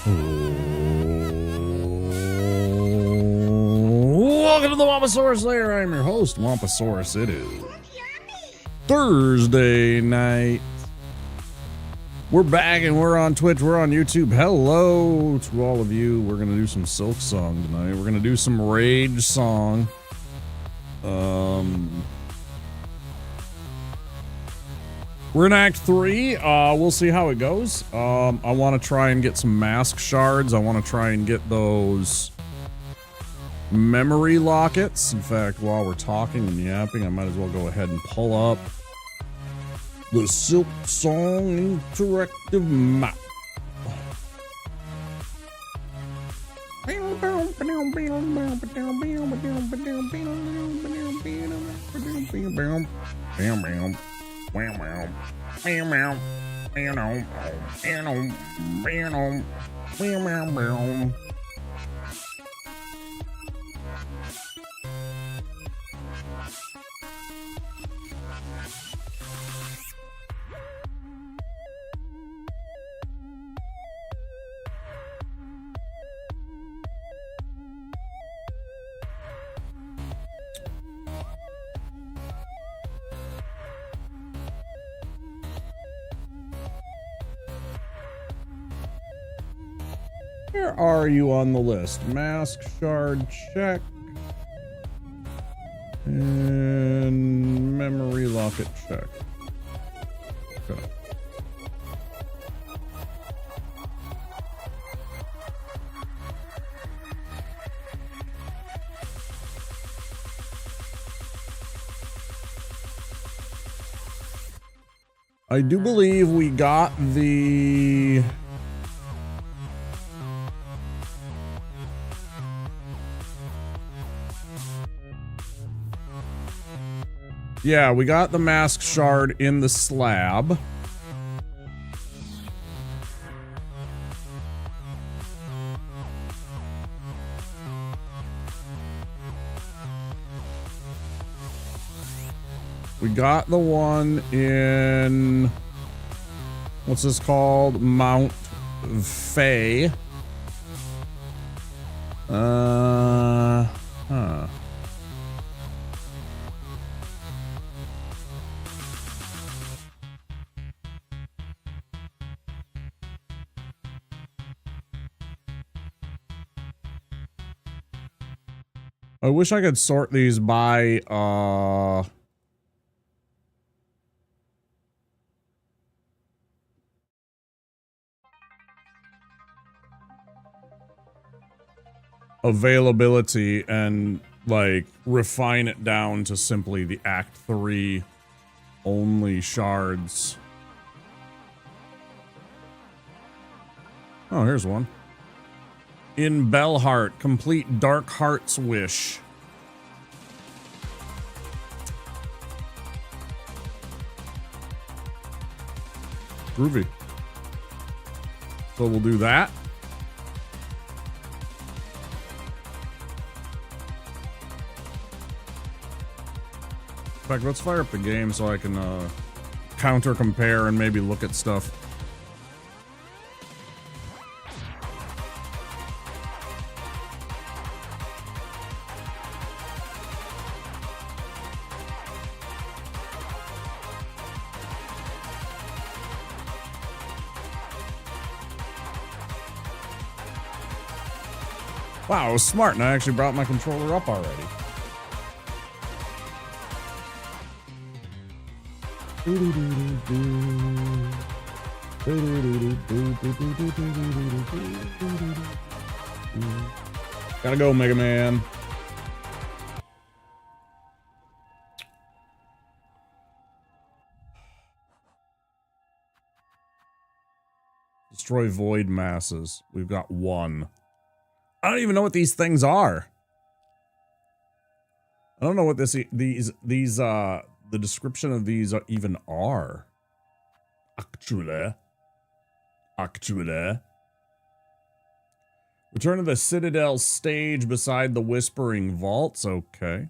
Welcome to the Wamposaurus Lair. I'm your host, Wamposaurus. It is Thursday night. We're back and we're on Twitch, we're on YouTube. Hello to all of you. We're gonna do some Silksong tonight. We're gonna do some Rage Song. We're in Act 3. We'll see how it goes. I want to try and get some mask shards. I want to try and get those memory lockets. In fact, while we're talking and yapping, I might as well go ahead and pull up the Silksong interactive map. Where are you on the list? Mask shard check. And memory locket check. Okay. I do believe we got the yeah, we got the mask shard in the slab. We got the one in, what's this called? Mount Fay. I wish I could sort these by, availability and, like, refine it down to simply the Act 3 only shards. Oh, here's one. In Bellheart, complete Dark Heart's wish. Groovy. So we'll do that. In fact, let's fire up the game so I can counter compare and maybe look at stuff. Wow, I was smart and I actually brought my controller up already. Gotta go, Mega Man. Destroy void masses. We've got one. I don't even know what these things are. I don't know what the description of these even are. Actually. Return to the Citadel stage beside the Whispering Vaults. Okay.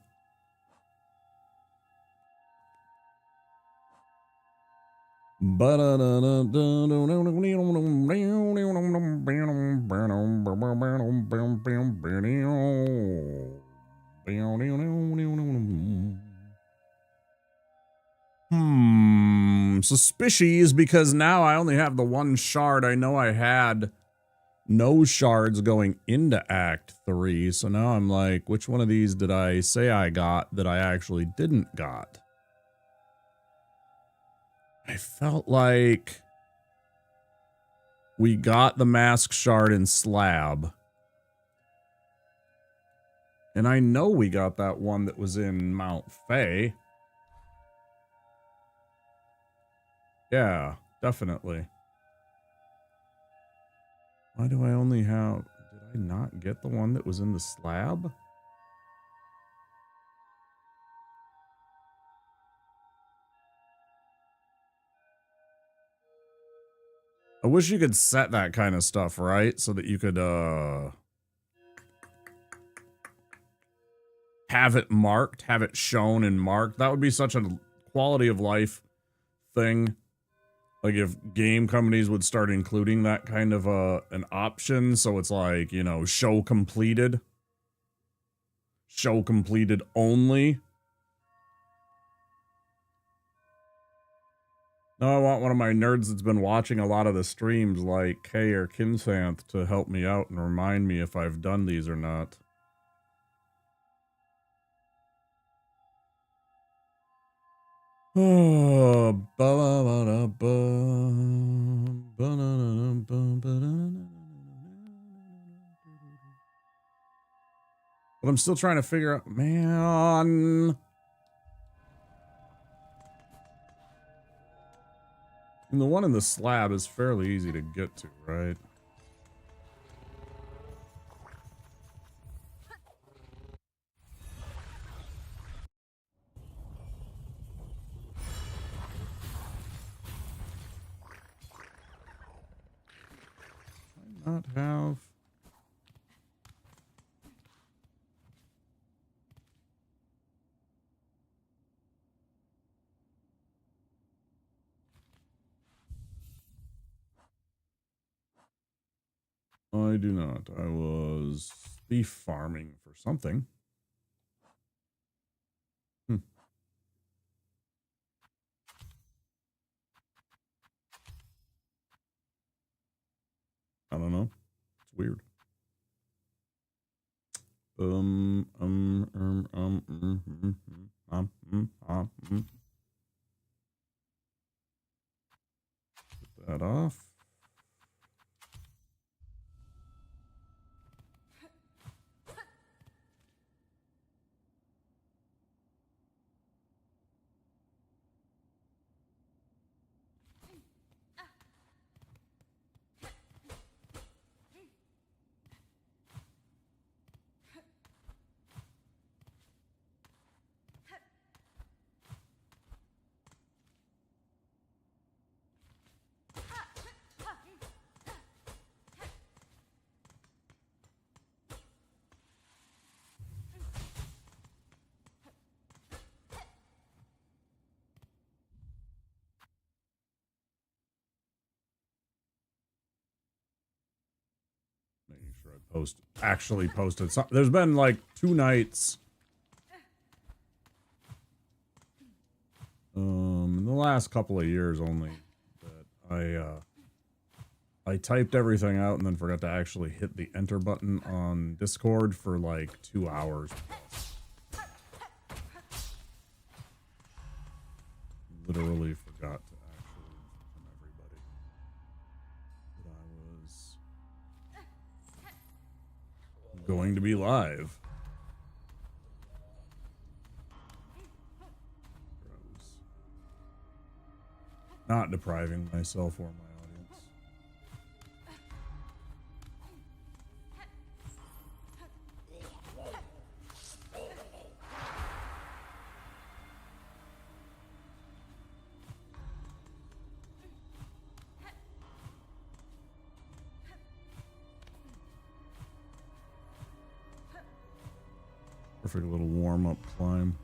Suspicious, because now I only have the one shard. I know I had no shards going into Act 3, so now I'm like, which one of these did I say I got that I actually didn't got? I felt like we got the mask shard in Slab. And I know we got that one that was in Mount Faye. Yeah, definitely. Why do I only have... Did I not get the one that was in the Slab? I wish you could set that kind of stuff, right? So that you could, have it marked, have it shown and marked. That would be such a quality of life thing. Like if game companies would start including that kind of an option, so it's like, you know, show completed only. No, I want one of my nerds that's been watching a lot of the streams like Kay or Kinsanth to help me out and remind me if I've done these or not. Oh, but I'm still trying to figure out, man. And the one in the slab is fairly easy to get to, right? Not have. I do not. I was beef farming for something. I don't know. It's weird. Put that off. Making sure I actually posted. So, there's been like 2 nights in the last couple of years only that I typed everything out and then forgot to actually hit the enter button on Discord for like 2 hours plus. Literally forgot to actually inform everybody that I was going to be live. Gross. Not depriving myself or my audience. Perfect little warm-up climb.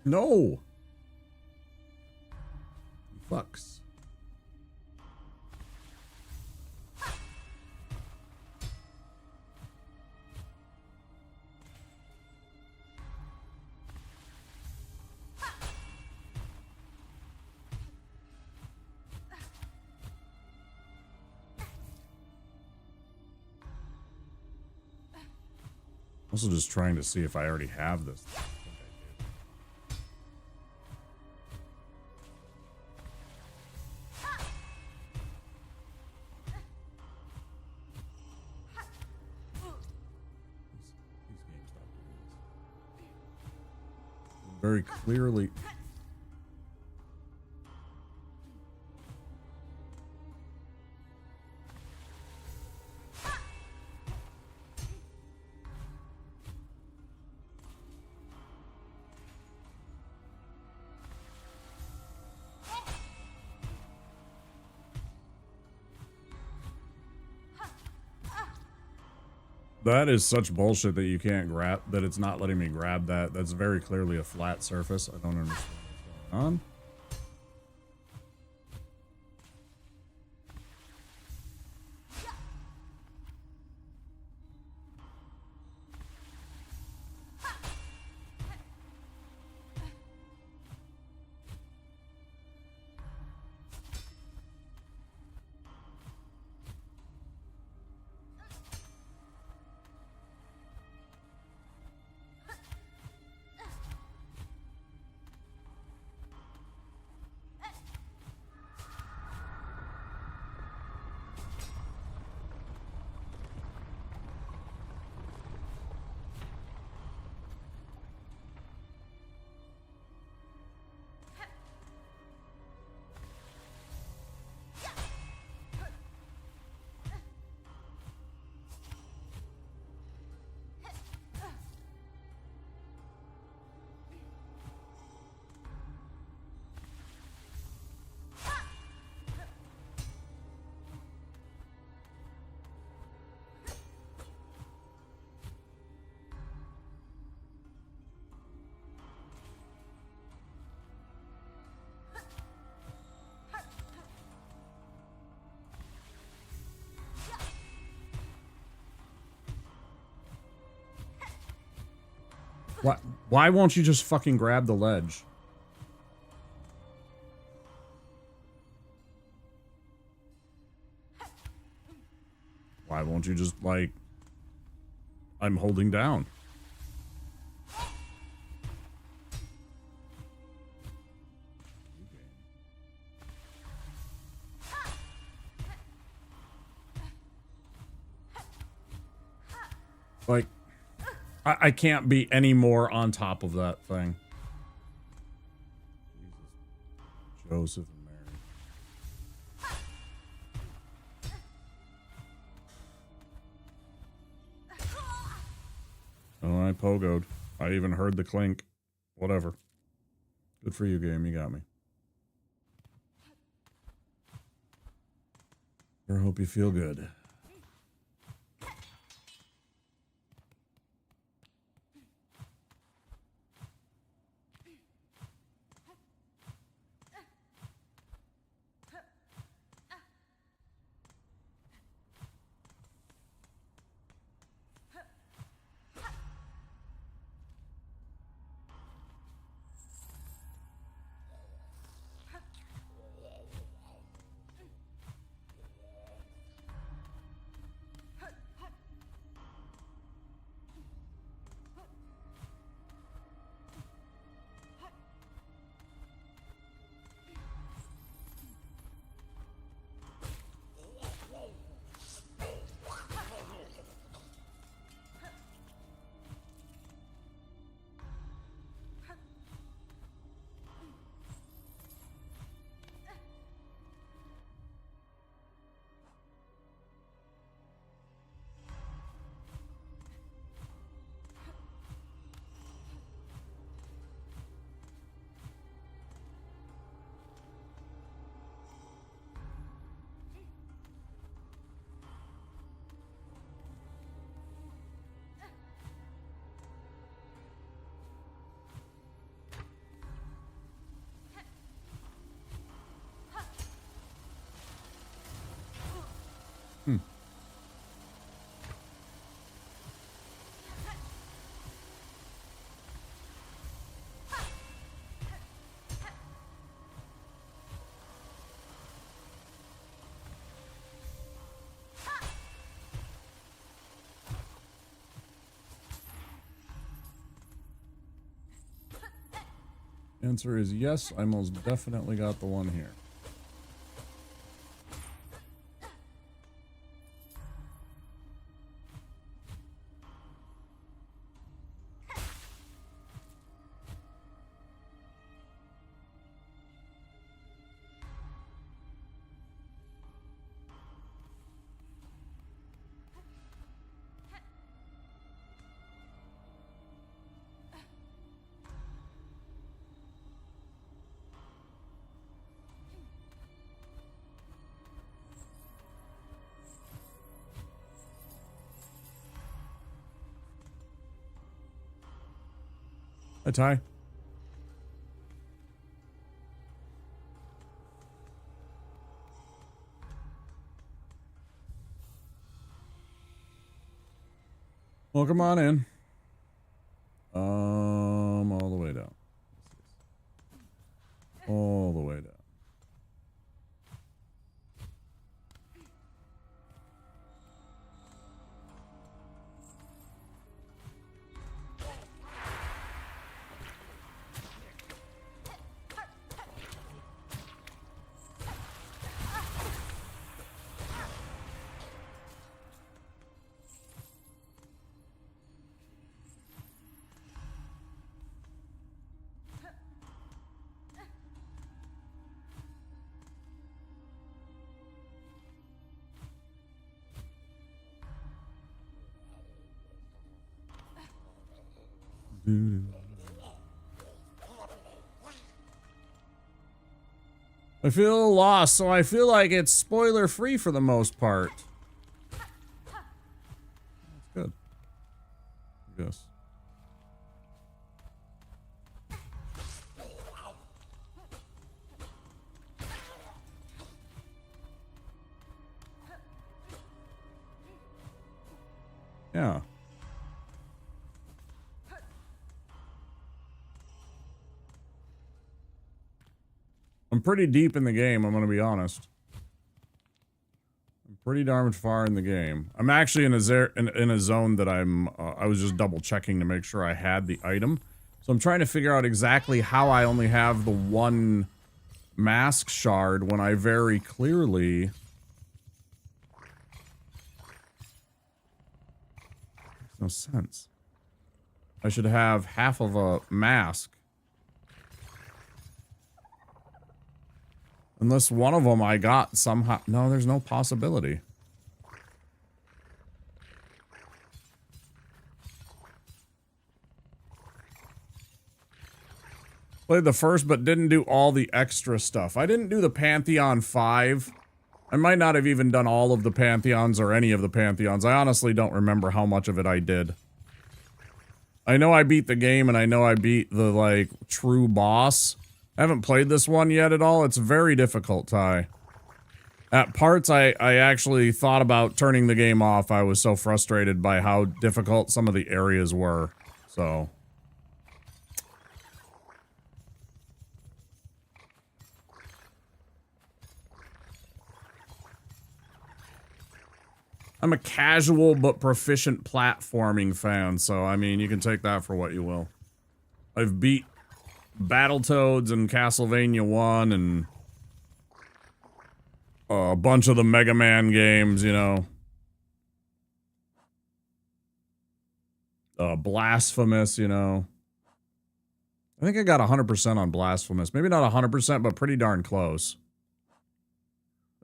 No. Fucks. Also just trying to see if I already have this. These games stop doing this. Very clearly. That is such bullshit that you can't grab, that it's not letting me grab that. That's very clearly a flat surface. I don't understand what's going on. Why won't you just fucking grab the ledge? Why won't you just, like... I'm holding down. Like... I can't be any more on top of that thing. Jesus. Joseph and Mary. Oh, I pogoed. I even heard the clink. Whatever. Good for you, game. You got me. I hope you feel good. Answer is yes, I most definitely got the one here. Hi, Ty. Well, come on in. All the way down. All the way down. I feel lost, so I feel like it's spoiler free for the most part. That's good. I guess. Yeah. I'm pretty deep in the game, I'm gonna be honest. I'm pretty darn far in the game. I'm actually in a zone that I was just double checking to make sure I had the item. So I'm trying to figure out exactly how I only have the one mask shard when I very clearly... Makes no sense. I should have half of a mask. Unless one of them I got somehow... No, there's no possibility. Played the first, but didn't do all the extra stuff. I didn't do the Pantheon 5. I might not have even done all of the Pantheons or any of the Pantheons. I honestly don't remember how much of it I did. I know I beat the game, and I know I beat the, like, true boss. I haven't played this one yet at all. It's very difficult, Ty. At parts, I actually thought about turning the game off. I was so frustrated by how difficult some of the areas were. So... I'm a casual but proficient platforming fan, so I mean, you can take that for what you will. I've beat Battletoads and Castlevania 1 and a bunch of the Mega Man games, you know. Blasphemous, you know. I think I got 100% on Blasphemous. Maybe not 100%, but pretty darn close.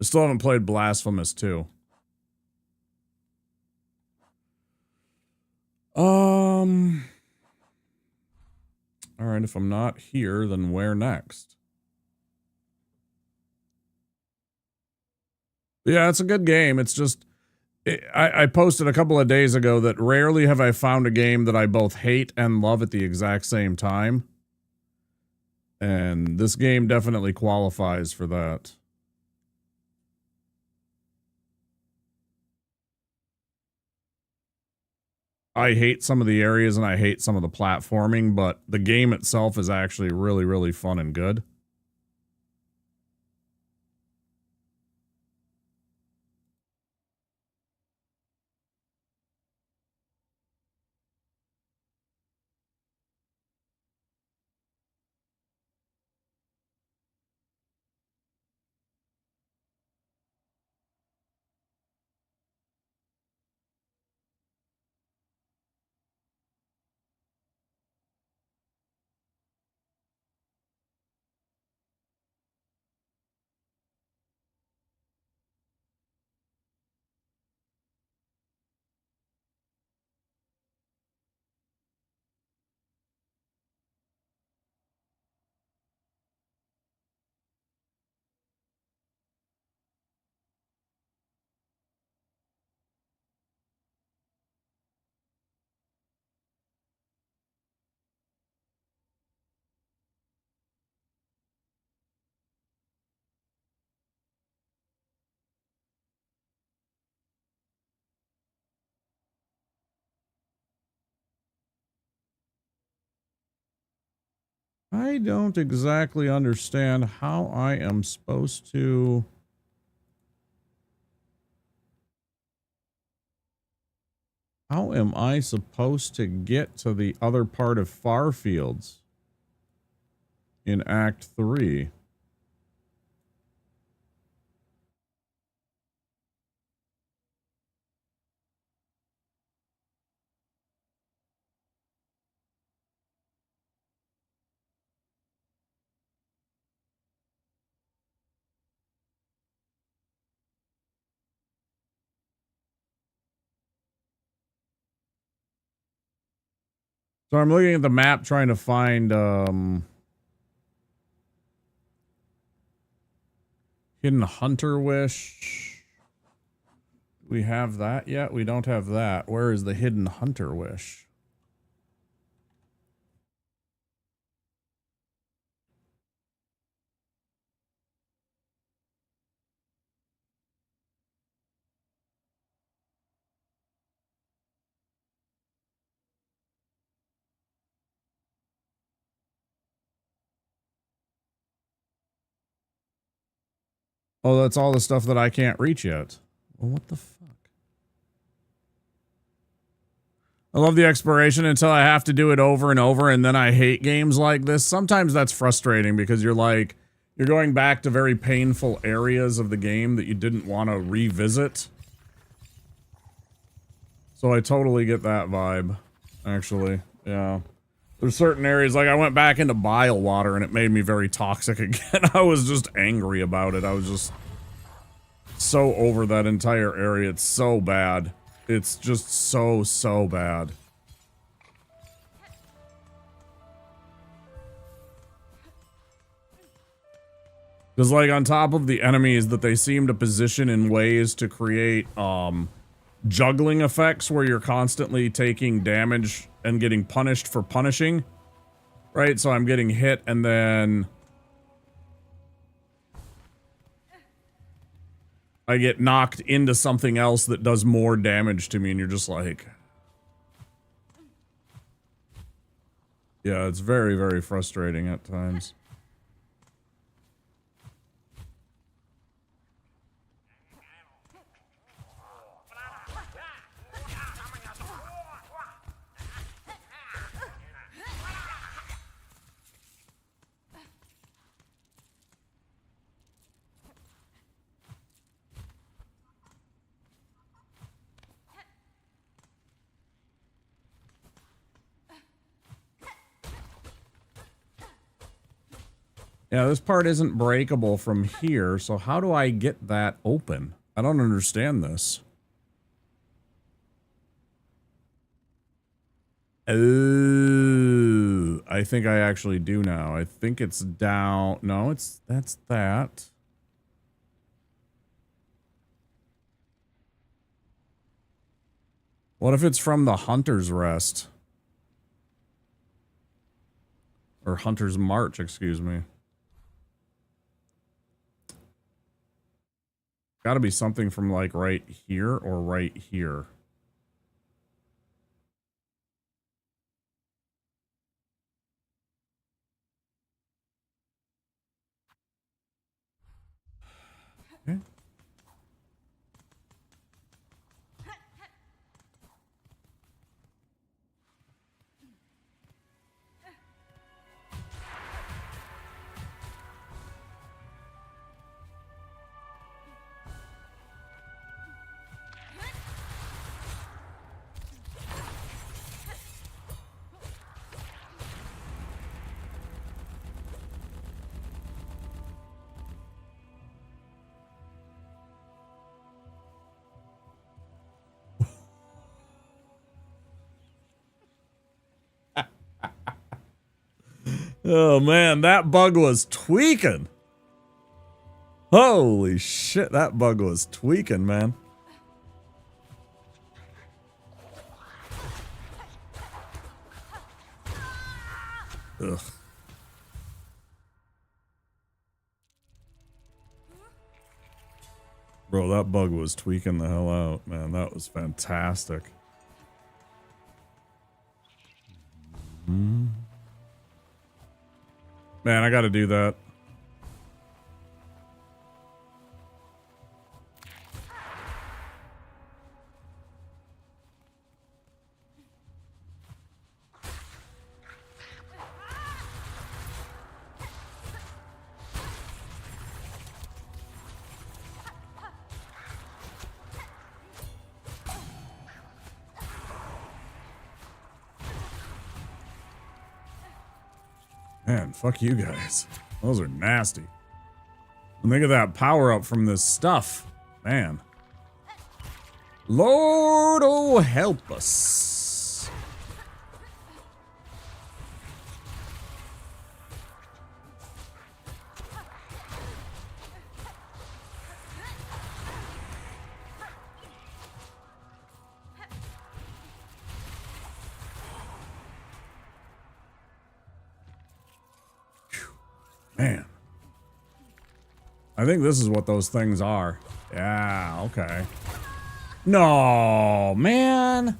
I still haven't played Blasphemous 2. Alright, if I'm not here, then where next? Yeah, it's a good game. It's just... I posted a couple of days ago that rarely have I found a game that I both hate and love at the exact same time. And this game definitely qualifies for that. I hate some of the areas and I hate some of the platforming, but the game itself is actually really, really fun and good. I don't exactly understand how I am supposed to... How am I supposed to get to the other part of Farfields in Act 3? So I'm looking at the map trying to find Hidden Hunter Wish. Do we have that yet? We don't have that. Where is the Hidden Hunter Wish? Oh, that's all the stuff that I can't reach yet. Well, what the fuck? I love the exploration until I have to do it over and over, and then I hate games like this. Sometimes that's frustrating because you're like, you're going back to very painful areas of the game that you didn't want to revisit. So I totally get that vibe, actually. Yeah. There's certain areas, like I went back into bile water and it made me very toxic again. I was just angry about it. I was just so over that entire area. It's so bad. It's just so bad. Because, like, on top of the enemies that they seem to position in ways to create, juggling effects where you're constantly taking damage and getting punished for punishing. Right? So I'm getting hit and then I get knocked into something else that does more damage to me, and you're just like... Yeah, it's very, very frustrating at times. Yeah, this part isn't breakable from here, so how do I get that open? I don't understand this. Oh, I think I actually do now. I think it's down. No, that's that. What if it's from the Hunter's Rest? Or Hunter's March, excuse me. Gotta be something from like right here or right here. Oh man, that bug was tweaking. Holy shit, that bug was tweaking, man. Ugh. Bro, that bug was tweaking the hell out, man. That was fantastic. Man, I gotta do that. Man, fuck you guys. Those are nasty. And think of that power up from this stuff. Man. Lord, oh, help us. Man. I think this is what those things are. Yeah, okay. No, man.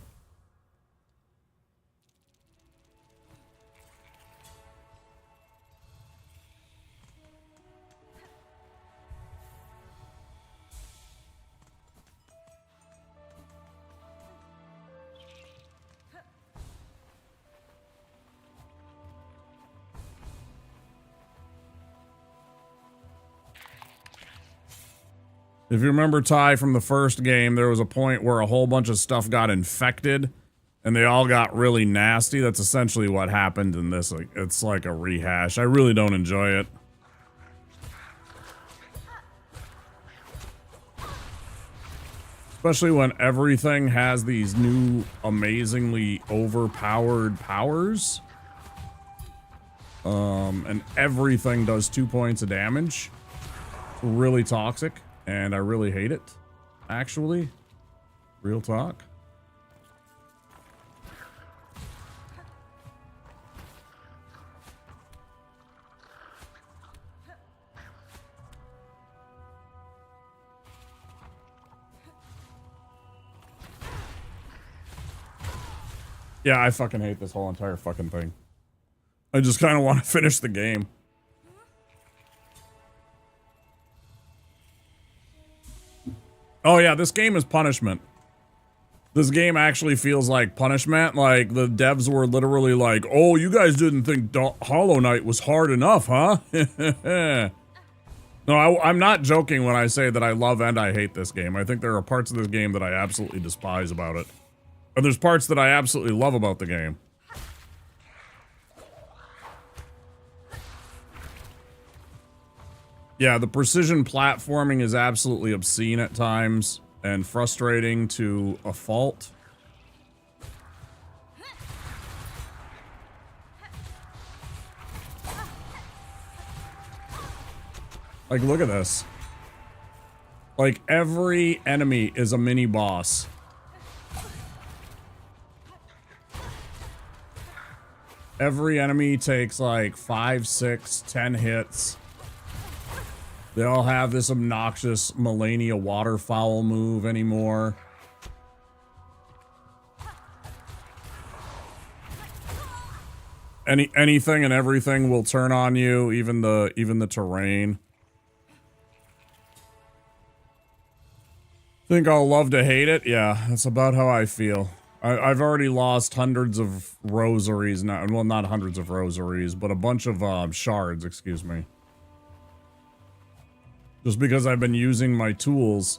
If you remember, Ty, from the first game, there was a point where a whole bunch of stuff got infected and they all got really nasty. That's essentially what happened in this. Like, it's like a rehash. I really don't enjoy it. Especially when everything has these new amazingly overpowered powers. And everything does 2 points of damage. It's really toxic. And I really hate it, actually. Real talk. Yeah, I fucking hate this whole entire fucking thing. I just kind of want to finish the game. Oh yeah, this game is punishment. This game actually feels like punishment. Like, the devs were literally like, oh, you guys didn't think Hollow Knight was hard enough, huh? No, I'm not joking when I say that I love and I hate this game. I think there are parts of this game that I absolutely despise about it. And there's parts that I absolutely love about the game. Yeah, the precision platforming is absolutely obscene at times and frustrating to a fault. Like, look at this. Like, every enemy is a mini boss. Every enemy takes like 5, 6, 10 hits. They all have this obnoxious Melania waterfowl move anymore. Anything and everything will turn on you, even the terrain. Think I'll love to hate it? Yeah, that's about how I feel. I've already lost hundreds of rosaries now. Well, not hundreds of rosaries, but a bunch of shards, excuse me. Just because I've been using my tools,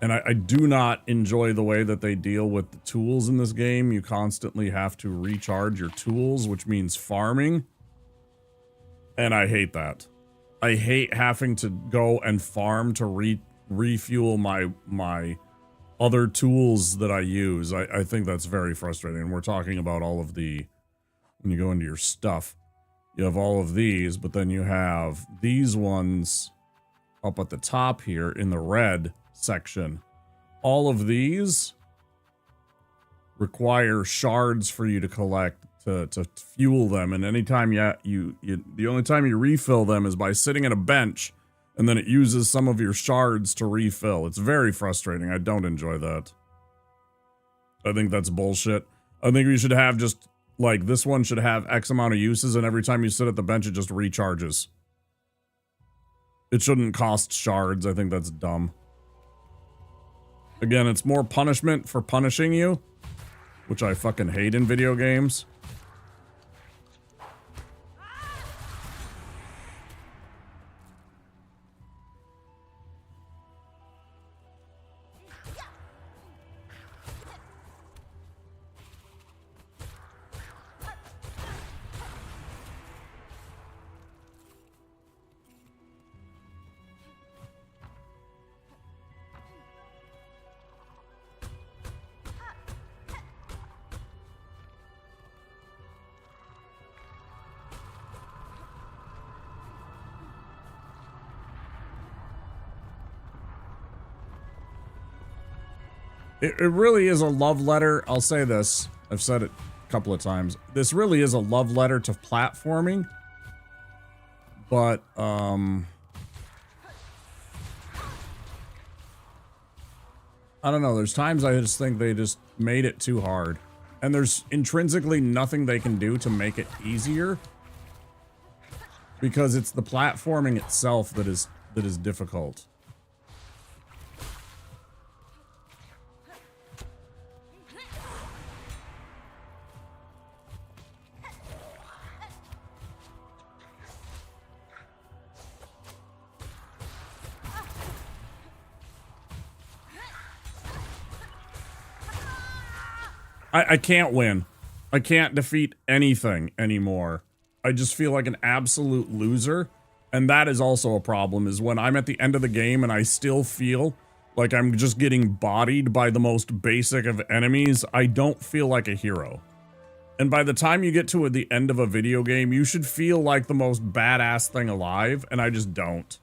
and I do not enjoy the way that they deal with the tools in this game. You constantly have to recharge your tools, which means farming. And I hate that. I hate having to go and farm to refuel my other tools that I use. I think that's very frustrating. And we're talking about all of the, when you go into your stuff. You have all of these, but then you have these ones up at the top here in the red section. All of these require shards for you to collect to fuel them, and anytime the only time you refill them is by sitting at a bench, and then it uses some of your shards to refill. It's very frustrating. I don't enjoy that. I think that's bullshit. I think we should have just, like, this one should have X amount of uses, and every time you sit at the bench, it just recharges. It shouldn't cost shards. I think that's dumb. Again, it's more punishment for punishing you, which I fucking hate in video games. It really is a love letter. I'll say this. I've said it a couple of times. This really is a love letter to platforming. But, I don't know. There's times I just think they just made it too hard. And there's intrinsically nothing they can do to make it easier. Because it's the platforming itself that is difficult. I can't win. I can't defeat anything anymore. I just feel like an absolute loser. And that is also a problem, is when I'm at the end of the game and I still feel like I'm just getting bodied by the most basic of enemies, I don't feel like a hero. And by the time you get to the end of a video game, you should feel like the most badass thing alive, and I just don't.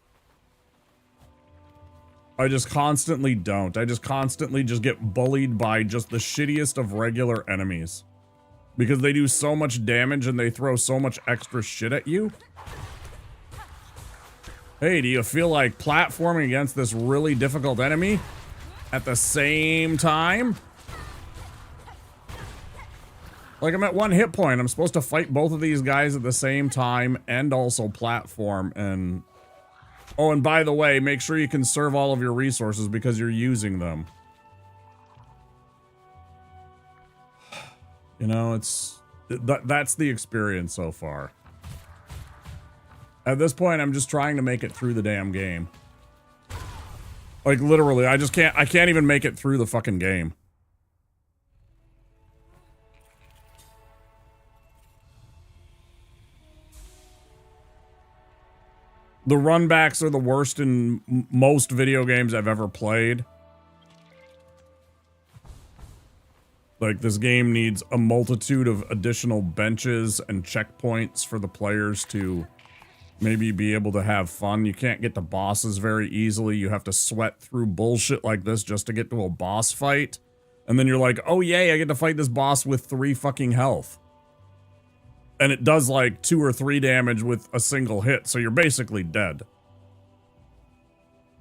I just constantly don't. I just constantly just get bullied by just the shittiest of regular enemies. Because they do so much damage and they throw so much extra shit at you. Hey, do you feel like platforming against this really difficult enemy at the same time? Like, I'm at 1 hit point. I'm supposed to fight both of these guys at the same time and also platform, and... Oh, and by the way, make sure you conserve all of your resources because you're using them. You know, that's the experience so far. At this point, I'm just trying to make it through the damn game. Like, literally, I can't even make it through the fucking game. The runbacks are the worst in most video games I've ever played. Like, this game needs a multitude of additional benches and checkpoints for the players to maybe be able to have fun. You can't get to bosses very easily. You have to sweat through bullshit like this just to get to a boss fight. And then you're like, oh yay, I get to fight this boss with 3 fucking health. And it does like 2 or 3 damage with a single hit, so you're basically dead.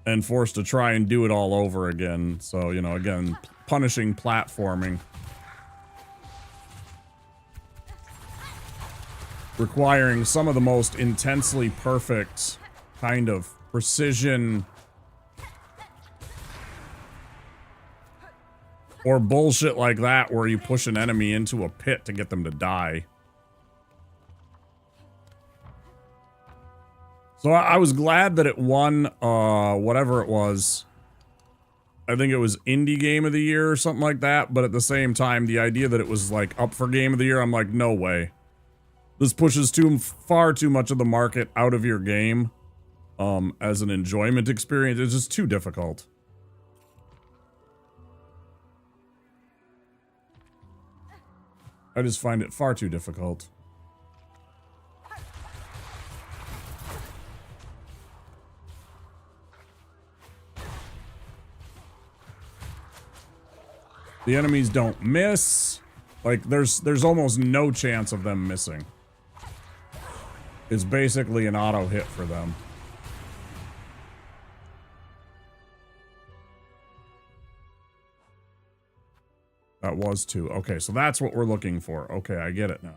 And forced to try and do it all over again. So, you know, again, punishing platforming. Requiring some of the most intensely perfect kind of precision or bullshit like that where you push an enemy into a pit to get them to die. So I was glad that it won, whatever it was. I think it was Indie Game of the Year or something like that, but at the same time, the idea that it was, like, up for Game of the Year, I'm like, no way. This pushes far too much of the market out of your game, as an enjoyment experience. It's just too difficult. I just find it far too difficult. The enemies don't miss. Like, there's almost no chance of them missing. It's basically an auto hit for them. That was 2. Okay, so that's what we're looking for. Okay, I get it now.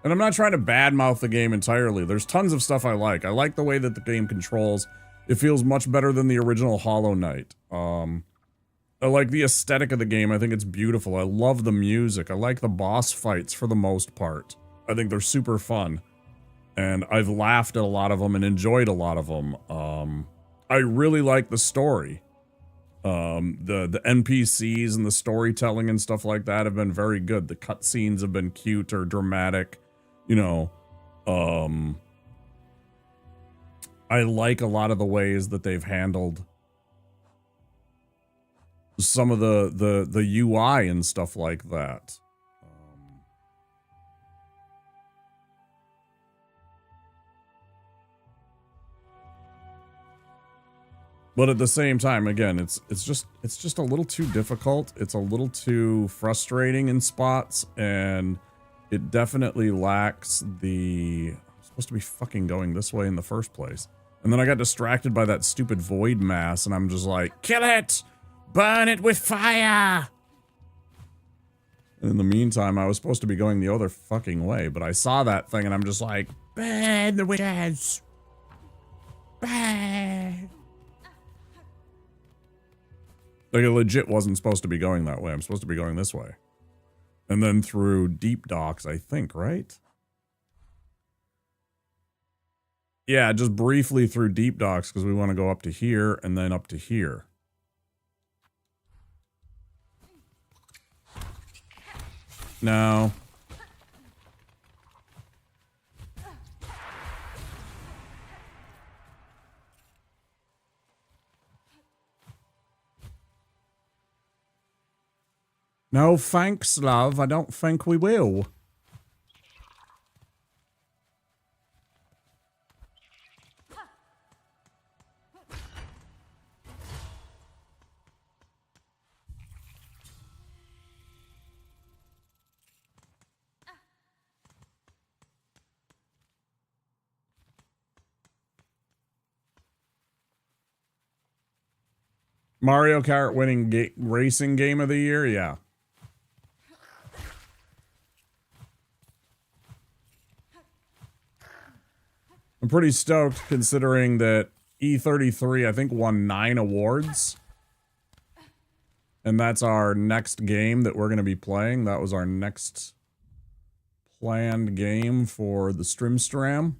And I'm not trying to badmouth the game entirely. There's tons of stuff I like. I like the way that the game controls. It feels much better than the original Hollow Knight. I like the aesthetic of the game. I think it's beautiful. I love the music. I like the boss fights for the most part. I think they're super fun. And I've laughed at a lot of them and enjoyed a lot of them. I really like the story. The NPCs and the storytelling and stuff like that have been very good. The cutscenes have been cute or dramatic. You know, I like a lot of the ways that they've handled some of the UI and stuff like that. But at the same time, again, it's just a little too difficult. It's a little too frustrating in spots, and it definitely lacks the... I'm supposed to be fucking going this way in the first place. And then I got distracted by that stupid void mass, and I'm just like, kill it! Burn it with fire! And in the meantime, I was supposed to be going the other fucking way, but I saw that thing, and I'm just like, burn the witches! Burn! Like, it legit wasn't supposed to be going that way. I'm supposed to be going this way. And then through deep docks, I think, right? Yeah, just briefly through deep docks, because we want to go up to here and then up to here. No. No thanks, love. I don't think we will. Mario Kart winning racing game of the year? Yeah. I'm pretty stoked considering that E33, I think, won 9 awards. And that's our next game that we're going to be playing. That was our next planned game for the Strimstram.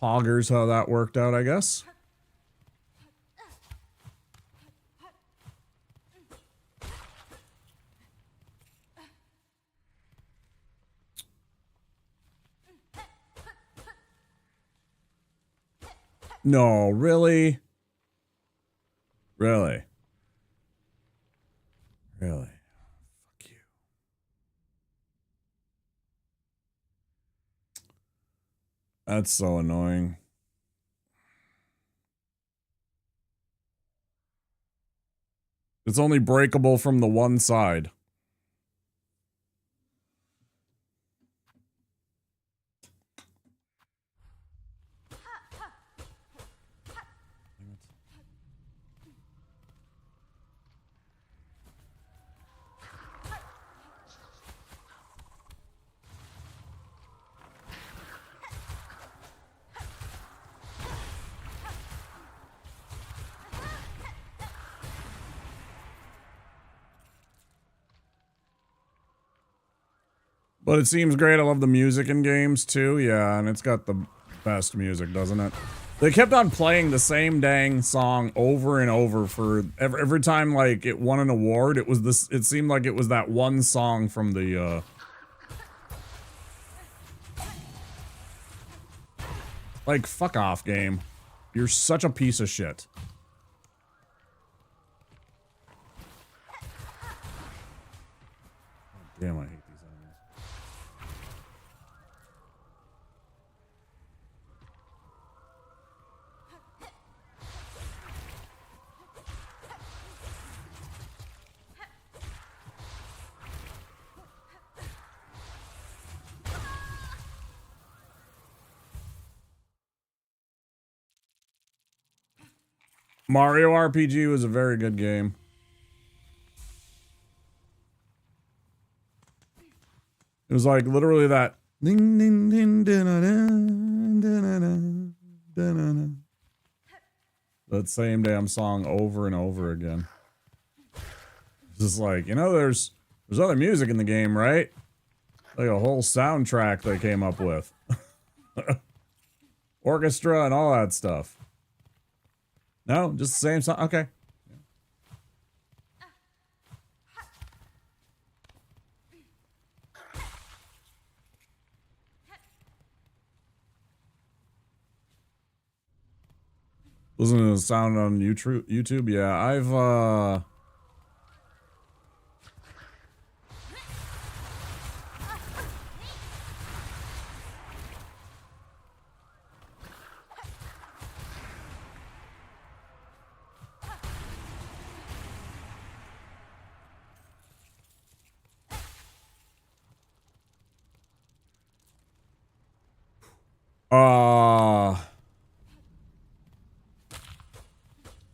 Poggers how that worked out, I guess. No, really? Really? Really? Fuck you. That's so annoying. It's only breakable from the one side. But it seems great. I love the music in games too. Yeah, and it's got the best music, doesn't it? They kept on playing the same dang song over and over for every time like it won an award. It was this. It seemed like it was that one song from the. Like, fuck off, game. You're such a piece of shit. Damn, I hate these enemies. Mario RPG was a very good game. It was like literally that ding ding ding that same damn song over and over again. It's just like, you know, there's other music in the game, right? Like a whole soundtrack they came up with. Orchestra and all that stuff. No, just the same song. Okay. Listen to the sound on YouTube. Yeah, I've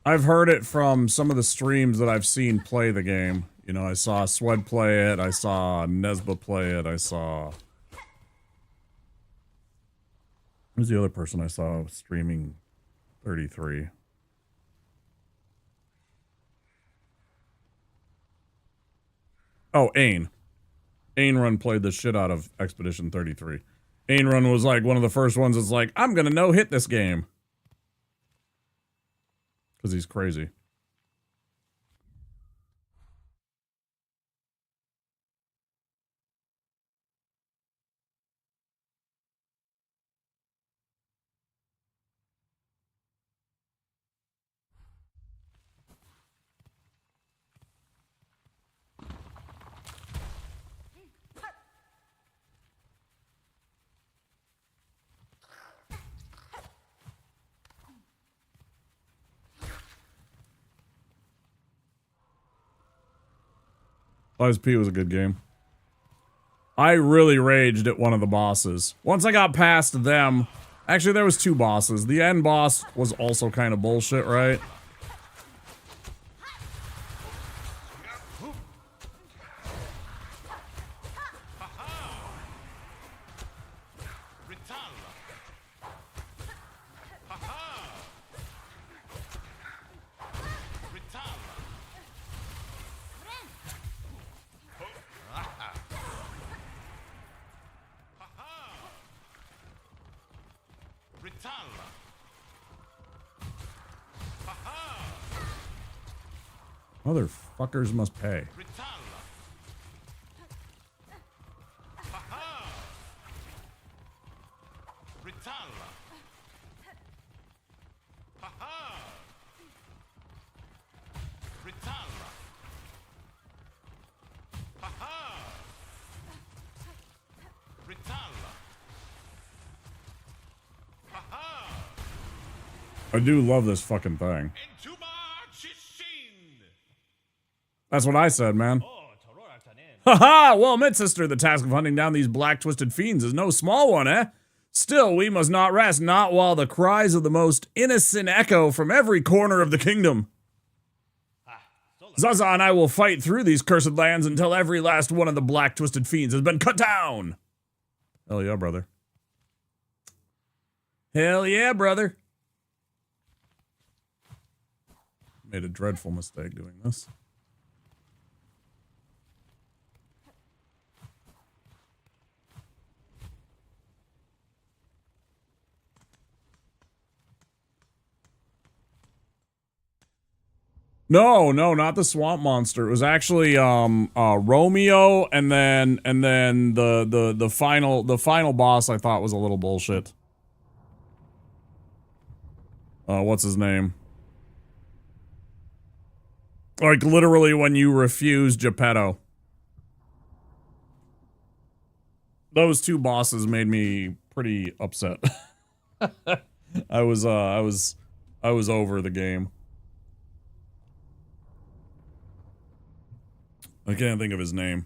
I've heard it from some of the streams that I've seen play the game. You know, I saw Swed play it, I saw Nesba play it, I saw... Who's the other person I saw streaming 33? Oh, Ain. Ain Run played the shit out of Expedition 33. Ain Run was like one of the first ones that's like, I'm gonna no-hit this game. Because he's crazy. Lies P was a good game. I really raged at one of the bosses. Once I got past them... Actually, there was two bosses. The end boss was also kind of bullshit, right? Motherfuckers must pay. I do love this fucking thing. That's what I said, man. Haha! Well met, sister. The task of hunting down these black twisted fiends is no small one, eh? Still, we must not rest, not while the cries of the most innocent echo from every corner of the kingdom. Zaza and I will fight through these cursed lands until every last one of the black twisted fiends has been cut down. Hell yeah, brother. Hell yeah, brother. Made a dreadful mistake doing this. No, not the swamp monster. It was actually Romeo, and then the final boss I thought was a little bullshit. What's his name? Like literally when you refuse Geppetto. Those two bosses made me pretty upset. I was over the game. I can't think of his name.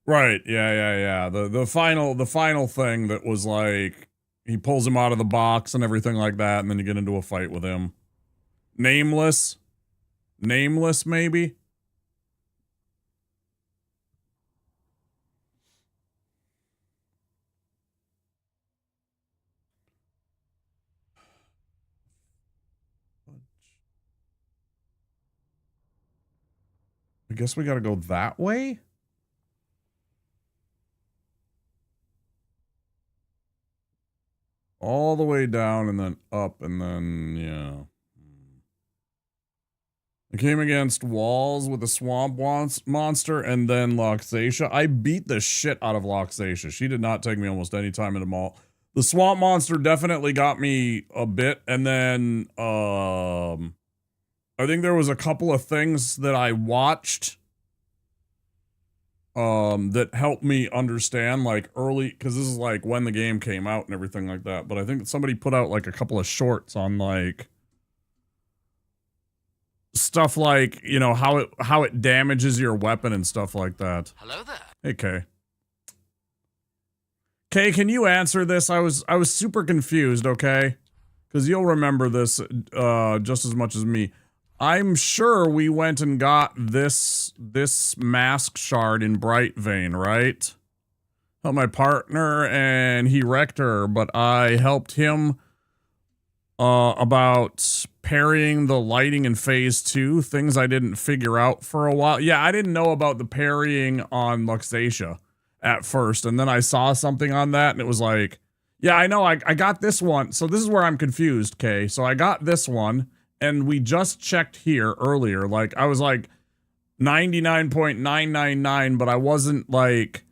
Right, yeah. The final thing that was like, he pulls him out of the box and everything like that, and then you get into a fight with him. Nameless? Nameless, maybe? I guess we gotta go that way? All the way down and then up and then, yeah. I came against walls with a swamp monster and then Loxacia. I beat the shit out of Loxacia. She did not take me almost any time in the mall. The swamp monster definitely got me a bit, and then, I think there was a couple of things that I watched that helped me understand, like, early, because this is like when the game came out and everything like that, but I think somebody put out like a couple of shorts on like stuff like, you know, how it damages your weapon and stuff like that. Hello there. Hey, Kay. Kay, can you answer this? I was super confused, okay? Because you'll remember this just as much as me. I'm sure we went and got this mask shard in Brightvein, right? Helped my partner and he wrecked her, but I helped him about parrying the lighting in phase 2, things I didn't figure out for a while. Yeah, I didn't know about the parrying on Luxacia at first, and then I saw something on that and it was like, yeah, I know, I got this one. So this is where I'm confused, Kay. So I got this one. And we just checked here earlier, like, I was like 99.999, but I wasn't like,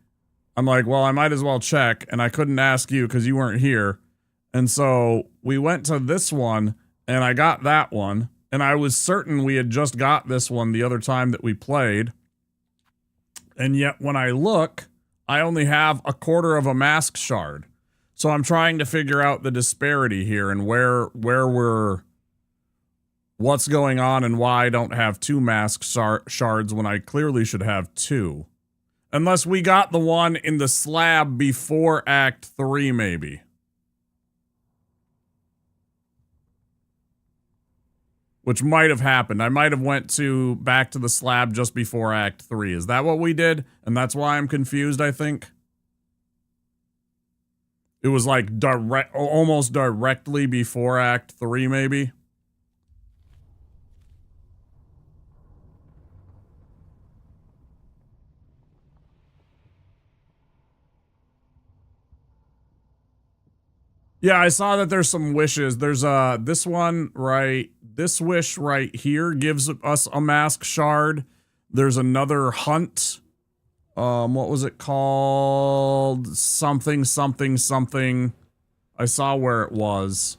I'm like, well, I might as well check, and I couldn't ask you because you weren't here. And so we went to this one, and I got that one, and I was certain we had just got this one the other time that we played. And yet, when I look, I only have a quarter of a mask shard. So I'm trying to figure out the disparity here and where what's going on and why I don't have 2 mask shards when I clearly should have 2. Unless we got the one in the slab before Act 3, maybe. Which might have happened. I might have went back to the slab just before Act 3. Is that what we did? And that's why I'm confused, I think? It was like almost directly before Act 3, maybe? Yeah, I saw that there's some wishes. There's this one right, this wish right here gives us a mask shard. There's another hunt. What was it called? Something. I saw where it was.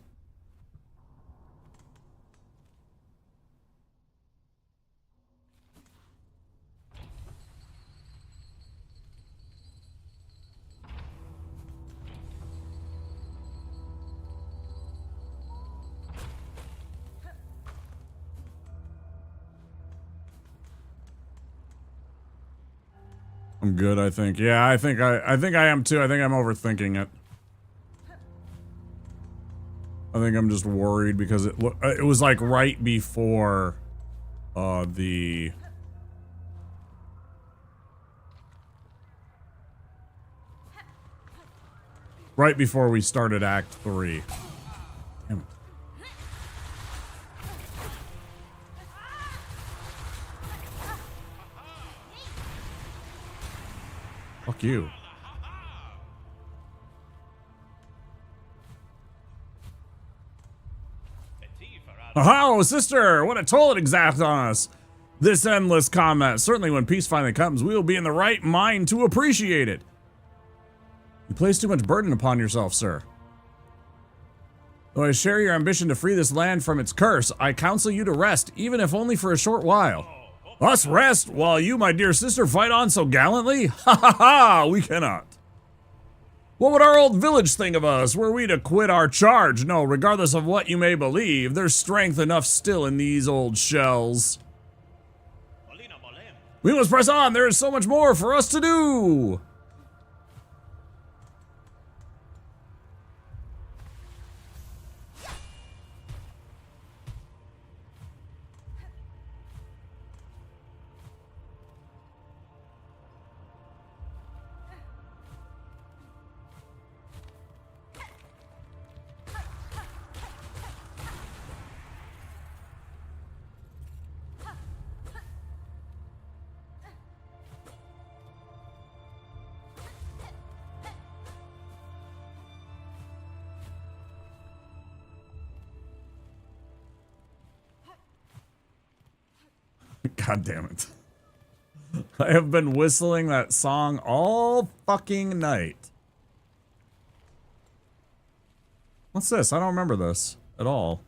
I'm good, I think. Yeah, I think I am too. I think I'm overthinking it. I think I'm just worried because it was like right before the right before we started Act 3. Damn it. Fuck you. Oh, sister! What a toll it exacts on us! This endless combat. Certainly when peace finally comes, we will be in the right mind to appreciate it. You place too much burden upon yourself, sir. Though I share your ambition to free this land from its curse, I counsel you to rest, even if only for a short while. Us rest, while you, my dear sister, fight on so gallantly? Ha ha ha! We cannot. What would our old village think of us were we to quit our charge? No, regardless of what you may believe, there's strength enough still in these old shells. We must press on. There is so much more for us to do. God damn it. I have been whistling that song all fucking night. What's this? I don't remember this at all.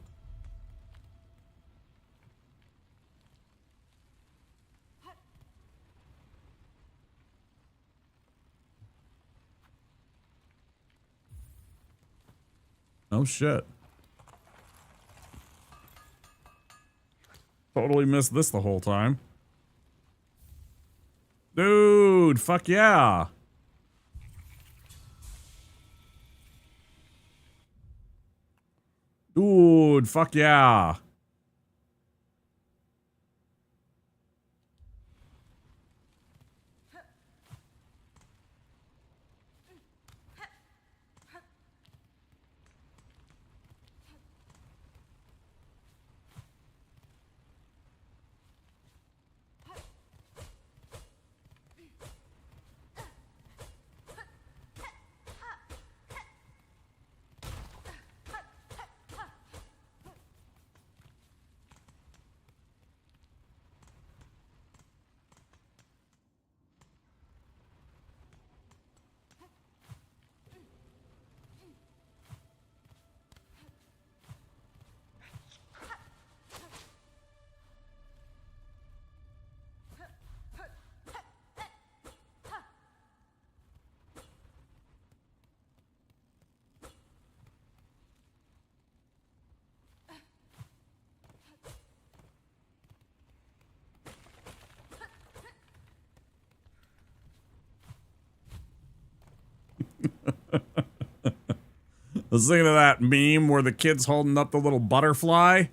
Oh shit. Totally missed this the whole time. Dude, fuck yeah. Dude, fuck yeah. I was thinking of that meme where the kid's holding up the little butterfly,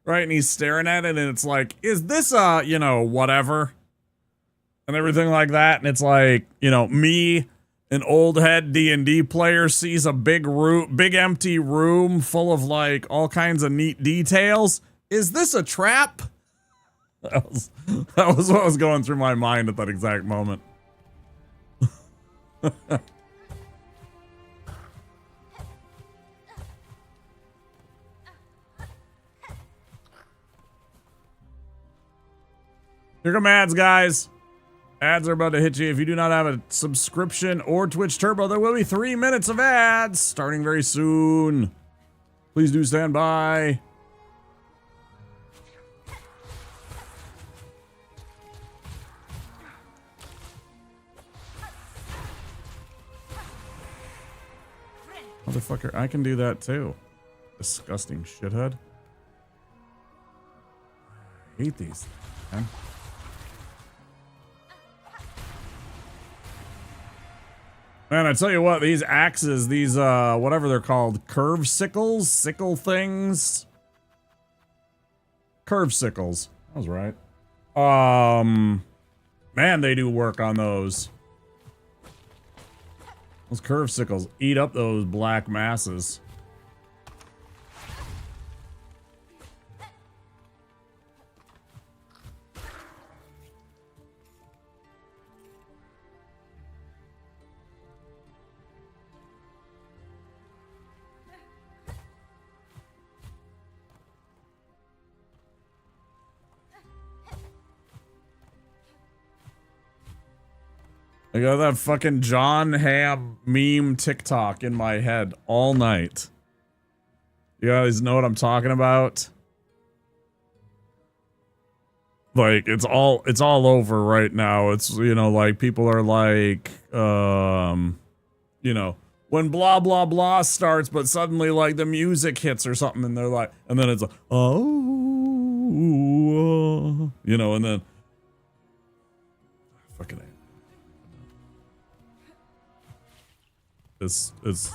right? And he's staring at it, and it's like, is this a, you know, whatever? And everything like that. And it's like, you know, me, an old head D&D player, sees a big empty room full of like all kinds of neat details. Is this a trap? That was what was going through my mind at that exact moment. Here come ads, guys. Ads are about to hit you. If you do not have a subscription or Twitch Turbo, there will be 3 minutes of ads starting very soon. Please do stand by. Motherfucker, I can do that too. Disgusting shithead. I hate these things, man. Man, I tell you what, these axes, these, whatever they're called, curve sickles? Sickle things? Curve sickles. That was right. Man, they do work on those. Those curve sickles eat up those black masses. I got that fucking John Hamm meme TikTok in my head all night. You guys know what I'm talking about? Like, it's all over right now. It's, you know, like, people are like, you know, when blah, blah, blah starts, but suddenly, like, the music hits or something, and they're like, and then it's like, oh, you know, and then Fucking A. This is...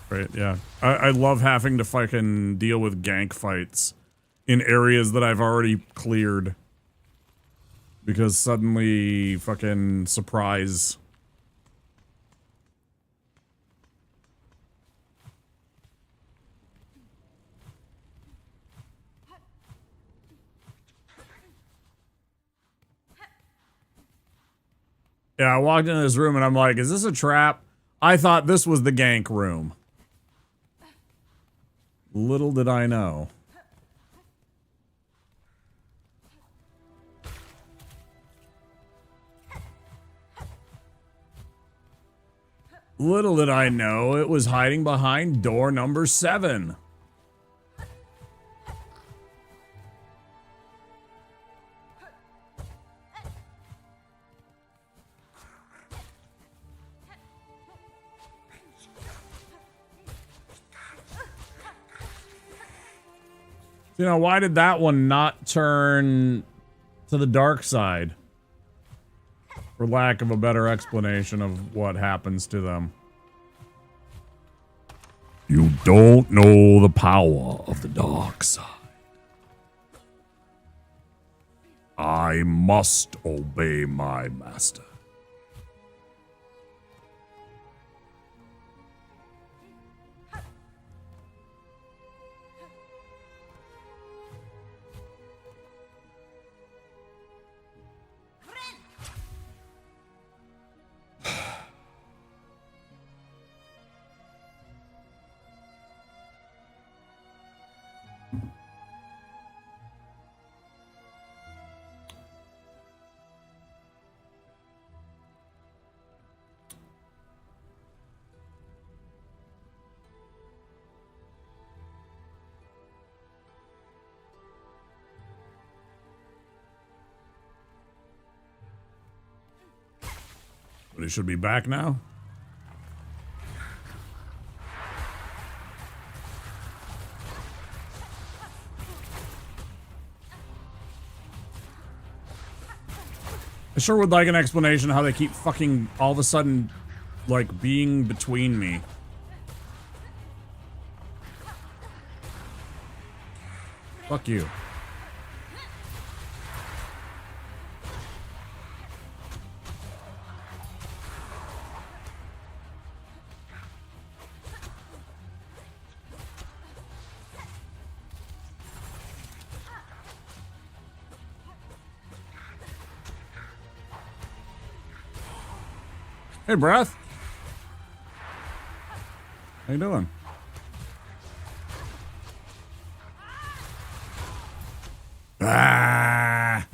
Right, yeah. I love having to fucking deal with gank fights in areas that I've already cleared. Because suddenly, fucking surprise. Yeah, I walked into this room and I'm like, is this a trap? I thought this was the gank room. Little did I know. Little did I know it was hiding behind door number 7. You know, why did that one not turn to the dark side? For lack of a better explanation of what happens to them. You don't know the power of the dark side. I must obey my master. But he should be back now. I sure would like an explanation how they keep fucking all of a sudden, like, being between me. Fuck you. Hey, Breath. How you doing? Ah.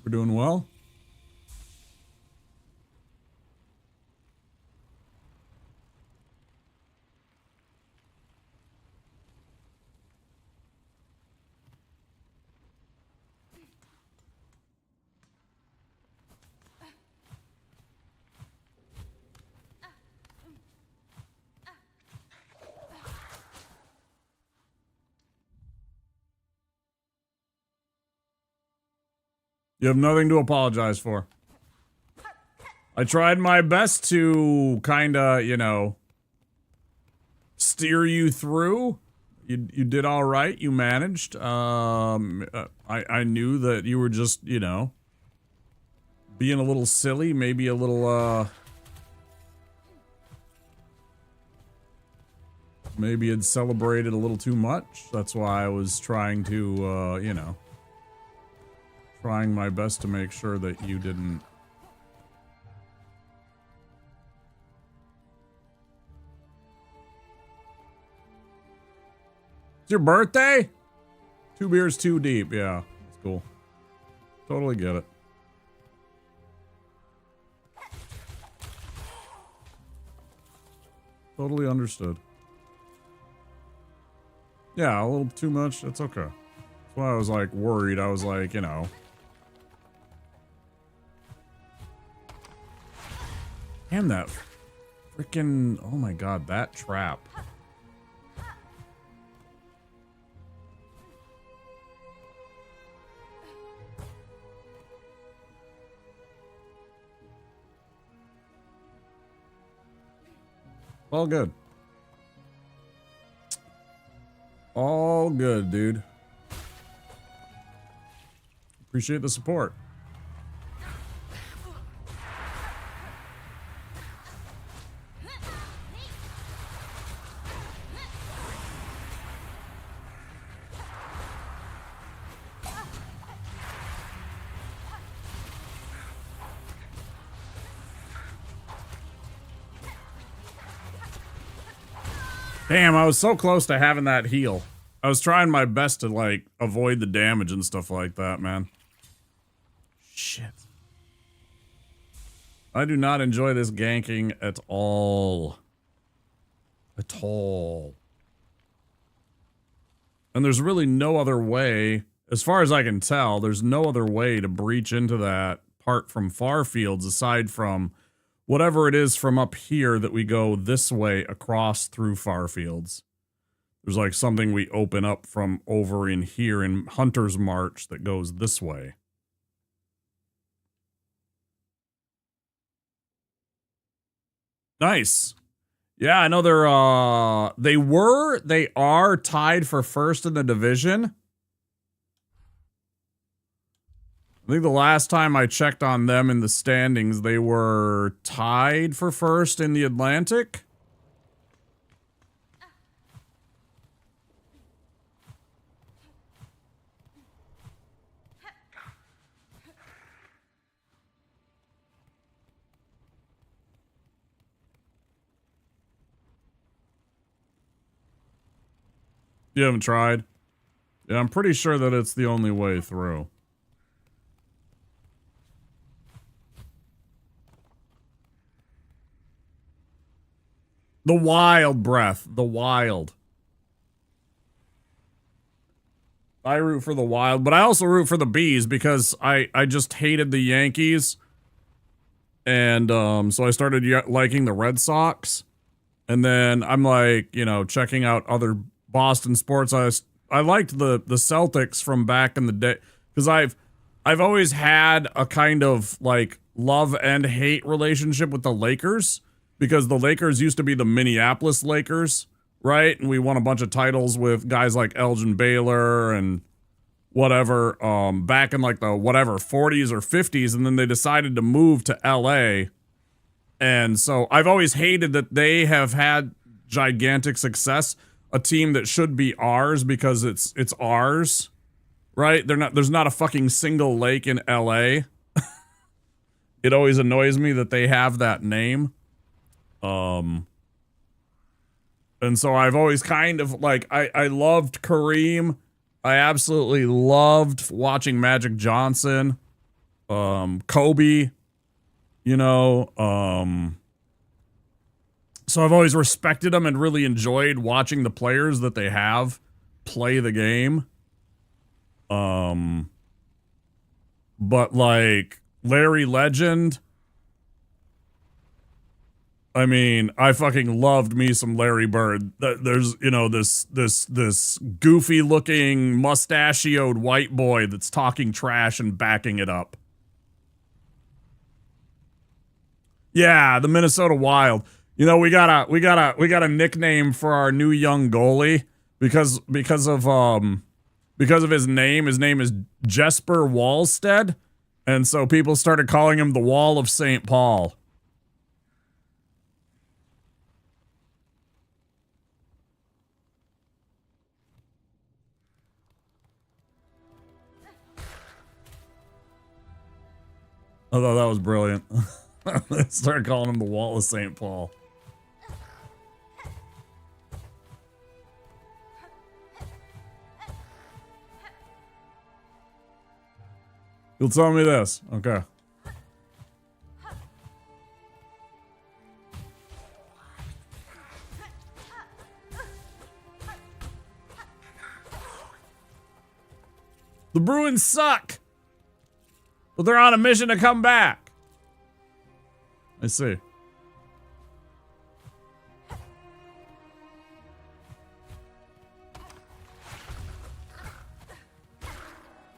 We're doing well. You have nothing to apologize for. I tried my best to kinda, you know, steer you through. You did all right. You managed. I knew that you were just, you know, being a little silly, maybe a little, maybe had celebrated a little too much. That's why I was trying to, you know, trying my best to make sure that you didn't. It's your birthday? 2 beers too deep. Yeah, that's cool. Totally get it. Totally understood. Yeah, a little too much. That's okay. That's why I was like worried. I was like, you know, Damn that freaking, oh my god, that trap. All good. All good, dude. Appreciate the support. Damn, I was so close to having that heal. I was trying my best to, like, avoid the damage and stuff like that, man. Shit. I do not enjoy this ganking at all. At all. And there's really no other way, as far as I can tell, there's no other way to breach into that part from far fields aside from whatever it is from up here that we go this way across through far fields. There's like something we open up from over in here in Hunter's March that goes this way. Nice. Yeah, I know they are tied for first in the division. I think the last time I checked on them in the standings, they were tied for first in the Atlantic. You haven't tried? Yeah, I'm pretty sure that it's the only way through. The Wild, Breath. The Wild. I root for the Wild, but I also root for the Bees because I just hated the Yankees. And so I started liking the Red Sox. And then I'm like, you know, checking out other Boston sports. I liked the Celtics from back in the day because I've always had a kind of like love and hate relationship with the Lakers. Because the Lakers used to be the Minneapolis Lakers, right? And we won a bunch of titles with guys like Elgin Baylor and whatever, back in like the whatever 40s or 50s, and then they decided to move to LA. And so I've always hated that they have had gigantic success, a team that should be ours because it's ours, right? There's not a fucking single lake in LA. It always annoys me that they have that name. And so I've always kind of like, I loved Kareem. I absolutely loved watching Magic Johnson, Kobe, you know, so I've always respected them and really enjoyed watching the players that they have play the game. But like Larry Legend, I mean, I fucking loved me some Larry Bird. There's, you know, this goofy looking mustachioed white boy that's talking trash and backing it up. Yeah, the Minnesota Wild. You know, we got a nickname for our new young goalie because of his name. His name is Jesper Wallstead, and so people started calling him the Wall of St. Paul. I thought that was brilliant. Started calling him the Wall of St. Paul. You'll tell me this. Okay. The Bruins suck. But they're on a mission to come back. I see.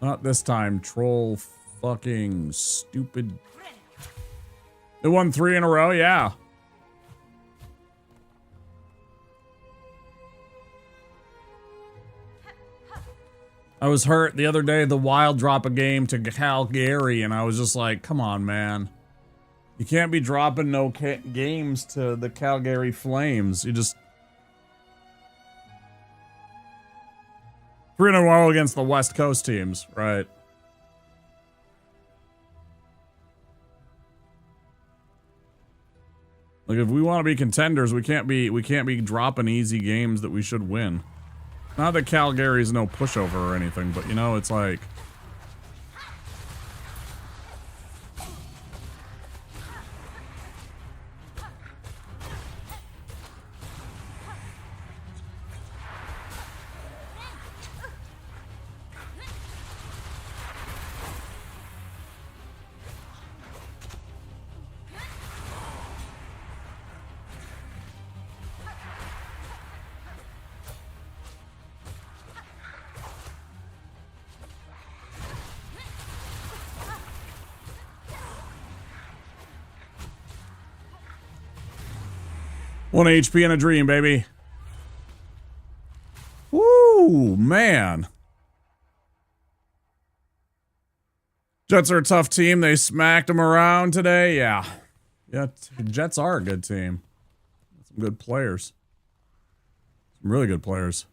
Not this time, troll fucking stupid. They won 3 in a row, yeah. I was hurt the other day, the Wild drop a game to Calgary, and I was just like, come on, man. You can't be dropping no games to the Calgary Flames. You just... 3 in a row against the West Coast teams, right? Like, if we want to be contenders, we can't be dropping easy games that we should win. Not that Calgary's no pushover or anything, but you know, it's like... One HP and a dream, baby. Woo, man. Jets are a tough team. They smacked them around today. Yeah. Yeah, Jets are a good team. Some good players. Some really good players.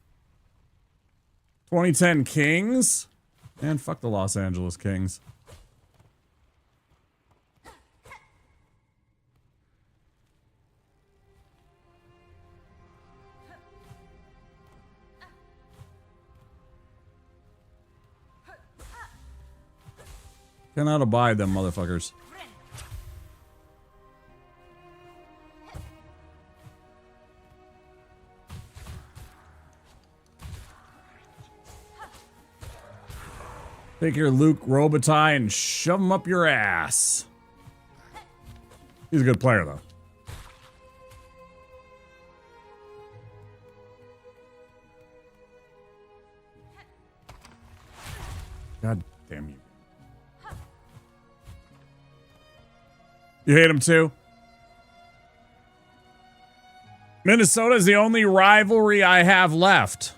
2010 Kings? Man, fuck the Los Angeles Kings. Cannot abide them motherfuckers. Take your Luke Robitaille and shove him up your ass. He's a good player, though. God damn you. You hate him too? Minnesota is the only rivalry I have left.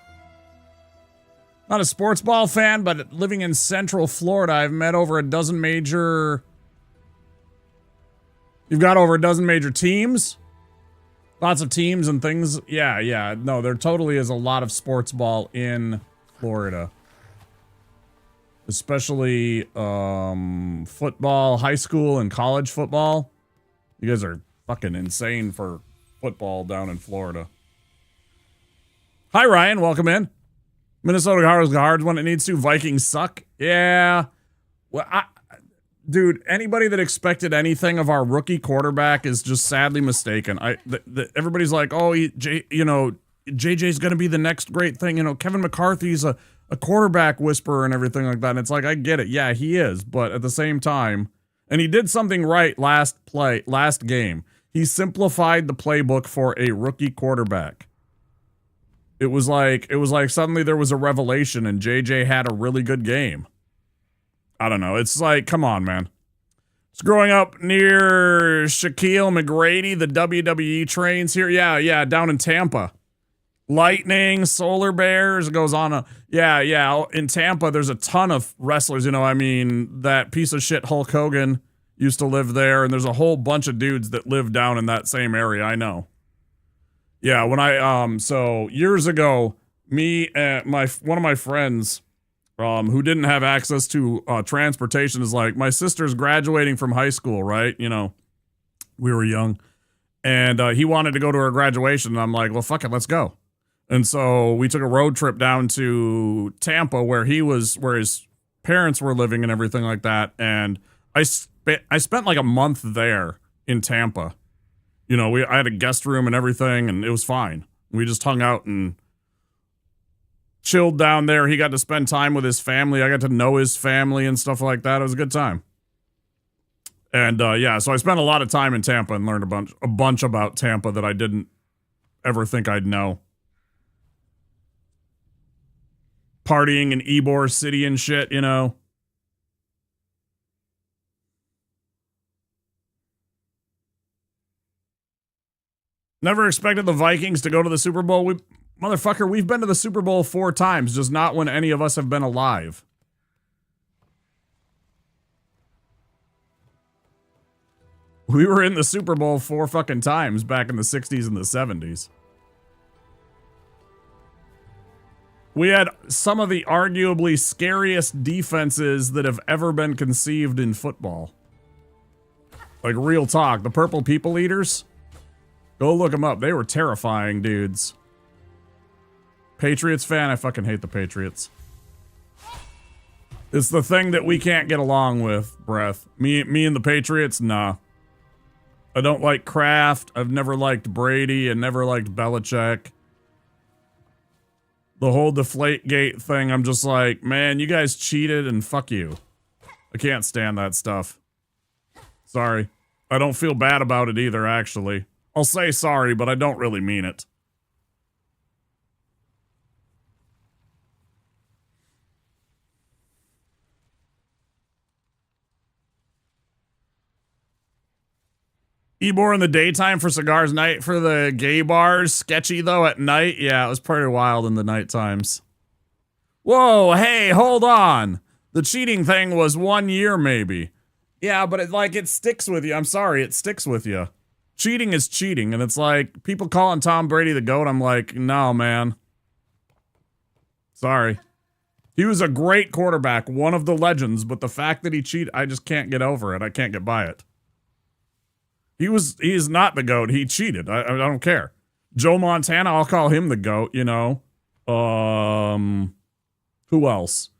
Not a sports ball fan, but living in Central Florida, I've met over a dozen major... You've got over a dozen major teams? Lots of teams and things. Yeah. No, there totally is a lot of sports ball in Florida. Especially football, high school and college football. You guys are fucking insane for football down in Florida. Hi, Ryan. Welcome in. Minnesota Guards when it needs to. Vikings suck. Yeah. Well, dude, anybody that expected anything of our rookie quarterback is just sadly mistaken. Everybody's like, oh, JJ's going to be the next great thing. You know, Kevin McCarthy's a quarterback whisperer and everything like that. And it's like, I get it. Yeah, he is. But at the same time, and he did something right last game. He simplified the playbook for a rookie quarterback. It was like suddenly there was a revelation and JJ had a really good game. I don't know. It's like, come on, man. It's growing up near Shaquille McGrady, the WWE trains here. Yeah, down in Tampa. Lightning, Solar Bears, goes on. Yeah. In Tampa, there's a ton of wrestlers. You know, I mean, that piece of shit Hulk Hogan used to live there, and there's a whole bunch of dudes that live down in that same area. I know. Yeah, when so years ago, me and one of my friends, who didn't have access to transportation, is like, my sister's graduating from high school, right? You know, we were young, and he wanted to go to her graduation, and I'm like, well, fuck it, let's go. And so we took a road trip down to Tampa where his parents were living and everything like that. And I spent like a month there in Tampa. You know, I had a guest room and everything, and it was fine. We just hung out and chilled down there. He got to spend time with his family. I got to know his family and stuff like that. It was a good time. And yeah, so I spent a lot of time in Tampa and learned a bunch about Tampa that I didn't ever think I'd know. partying in Ybor City and shit, you know. Never expected the Vikings to go to the Super Bowl. Motherfucker, we've been to the Super Bowl 4 times, just not when any of us have been alive. We were in the Super Bowl 4 fucking times back in the 60s and the 70s. We had some of the arguably scariest defenses that have ever been conceived in football. Like, real talk. The Purple People Eaters? Go look them up. They were terrifying dudes. Patriots fan? I fucking hate the Patriots. It's the thing that we can't get along with, Breath. Me and the Patriots? Nah. I don't like Kraft. I've never liked Brady and never liked Belichick. The whole Deflategate thing, I'm just like, man, you guys cheated and fuck you. I can't stand that stuff. Sorry. I don't feel bad about it either, actually. I'll say sorry, but I don't really mean it. Ybor in the daytime for cigars, night for the gay bars. Sketchy, though, at night. Yeah, it was pretty wild in the night times. Whoa, hey, hold on. The cheating thing was 1 year, maybe. Yeah, but it sticks with you. I'm sorry, it sticks with you. Cheating is cheating, and it's like, people calling Tom Brady the GOAT, I'm like, no, man. Sorry. He was a great quarterback, one of the legends, but the fact that he cheated, I just can't get over it. I can't get by it. He's not the GOAT. He cheated. I don't care. Joe Montana, I'll call him the GOAT, you know. Who else?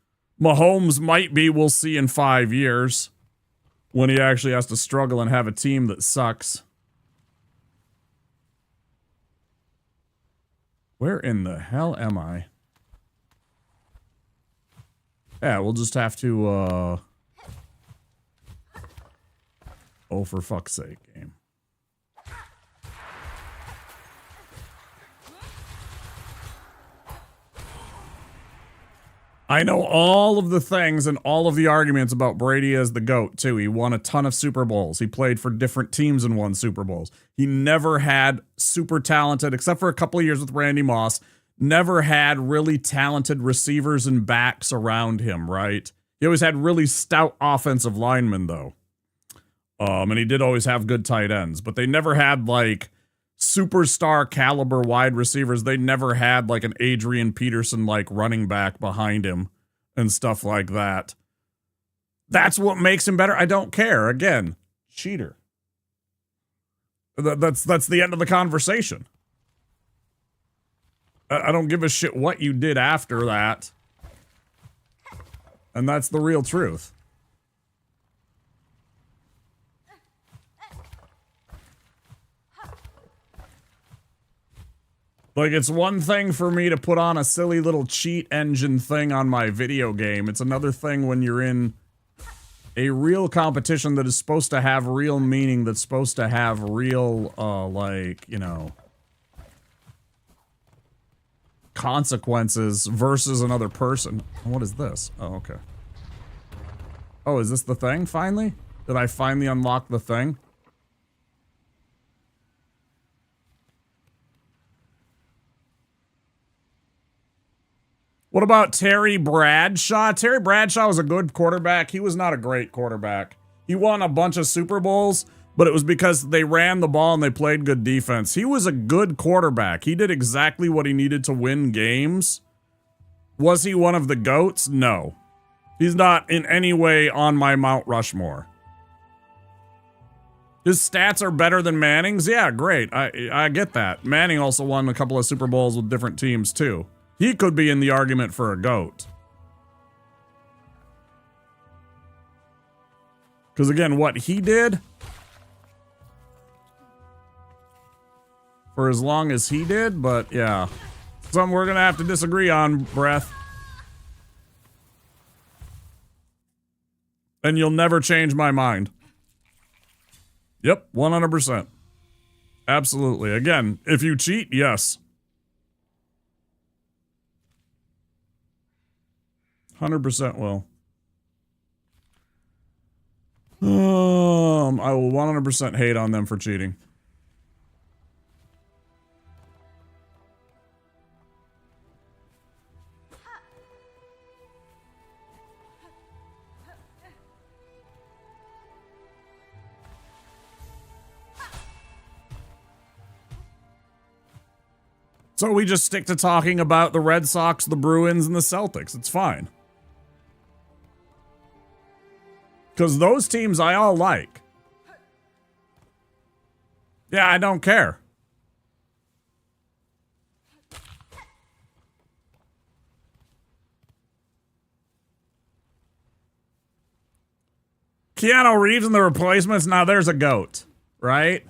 Mahomes might be, we'll see in 5 years. When he actually has to struggle and have a team that sucks. Where in the hell am I? Yeah, we'll just have to, oh, for fuck's sake, game. I know all of the things and all of the arguments about Brady as the GOAT, too. He won a ton of Super Bowls. He played for different teams and won Super Bowls. He never had super talented, except for a couple of years with Randy Moss, never had really talented receivers and backs around him, right? He always had really stout offensive linemen, though. And he did always have good tight ends, but they never had, like, superstar caliber wide receivers. They never had, like, an Adrian Peterson, like, running back behind him and stuff like that. That's what makes him better. I don't care. Again, cheater. That's the end of the conversation. I don't give a shit what you did after that. And that's the real truth. Like, it's one thing for me to put on a silly little cheat engine thing on my video game. It's another thing when you're in a real competition that is supposed to have real meaning, that's supposed to have real, like, you know, consequences versus another person. What is this? Oh, okay. Oh, is this the thing, finally? Did I finally unlock the thing? What about Terry Bradshaw? Terry Bradshaw was a good quarterback. He was not a great quarterback. He won a bunch of Super Bowls, but it was because they ran the ball and they played good defense. He was a good quarterback. He did exactly what he needed to win games. Was he one of the GOATs? No. He's not in any way on my Mount Rushmore. His stats are better than Manning's? Yeah, great. I get that. Manning also won a couple of Super Bowls with different teams, too. He could be in the argument for a GOAT. Because again, what he did, for as long as he did, but yeah. Something we're going to have to disagree on, Breath. And you'll never change my mind. Yep, 100%. Absolutely. Again, if you cheat, yes. 100% will. I will 100% hate on them for cheating. So we just stick to talking about the Red Sox, the Bruins, and the Celtics. It's fine. Because those teams I all like. Yeah, I don't care. Keanu Reeves and the Replacements, now there's a GOAT, right?